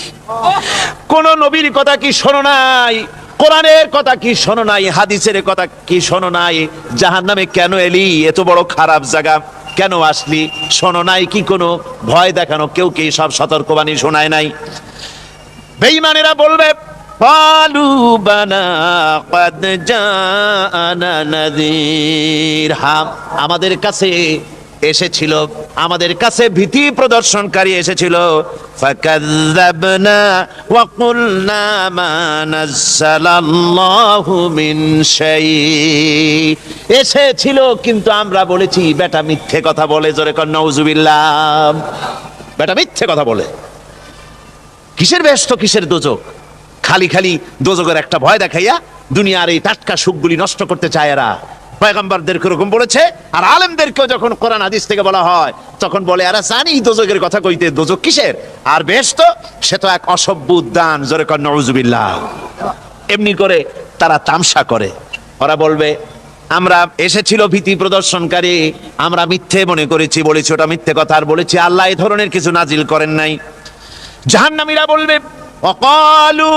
কোন নবীর কথা কি শোনো নাই? কোরআনের কথা কি শোনো নাই? হাদিসের কথা কি শোনো নাই? জাহান্নামে কেন এলি? এত বড় খারাপ জায়গা কেন আসলি? শোনো নাই কি কোনো ভয় দেখানো কেউ কি সব সতর্কবাণী শোনায় নাই? বেঈমানেরা বলবে, ক্বালু বালা ক্বাদ জাআনা নাযীর, হ্যাঁ আমাদের কাছে এসেছিল, আমাদের কাছে ভীতি প্রদর্শনকারী এসেছিল। ফাকাযযাবনা ওয়া কুলনা মা নাযালাল্লাহু মিন শাই, এসেছিল কিন্তু আমরা বলেছি বেটা মিথ্যে কথা বলে। জোরে কর নাউযুবিল্লাহ। বেটা মিথ্যে কথা বলে। কিসের বেহেশত, কিসের দোজখ? খালি খালি দোজখের একটা ভয় দেখাইয়া দুনিয়ার এই টাটকা সুখগুলি নষ্ট করতে চায় এরা। পয়গম্বরদেরকে এরকম বলেছে, আর আলেমদেরকেও যখন কোরআন হাদিস থেকে বলা হয় তখন বলে, এরা জানি দোজখের কথা কইতে, দোজখ কিসের আর বেহেশত, সে তো এক অসভ্য উদ্যান। জোরে কর নাউযুবিল্লাহ। এমনি করে তারা তামসা করে। ওরা বলবে, আমরা এসেছিল ভীতি প্রদর্শনকারী, আমরা মিথ্যে মনে করেছি, বলেছি ওটা মিথ্যে কথা, আর বলেছি আল্লাহ এই ধরনের কিছু নাজিল করেন নাই। জাহান্নামীরা বলবে, ওয়াকালু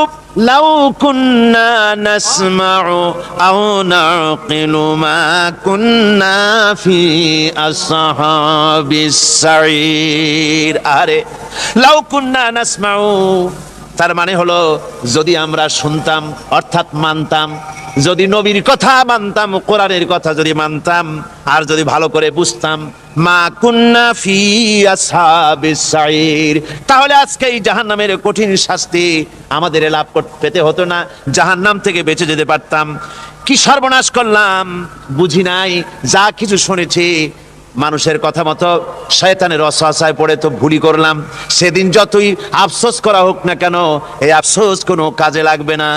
লাউ কুন্না নাসমাউ আও নাকিলু মা কুন্না ফি আসহাবিস সাঈর। আরে লাউ কুন্না নাসমাউ, তার মানে হলো যদি আমরা শুনতাম অর্থাৎ মানতাম, যদি নবীর কথা মানতাম, কোরআনের কথা যদি মানতাম, আর যদি ভালো করে বুঝতাম, মা কুন্না ফি আসহাবিস সাঈর, তাহলে আজকে এই জাহান্নামের কঠিন শাস্তি আমাদের লাভ পেতে হতো না, জাহান্নাম থেকে বেঁচে যেতে পারতাম। কি সর্বনাশ করলাম, বুঝি নাই, যা কিছু শুনেছি মানুষের কথা মতো শয়তানের ওয়াসওয়াসায় পড়ে তো ভুলই করলাম। সেদিন যতই আফসোস করা হোক না কেন, এই আফসোস কোনো কাজে লাগবে না।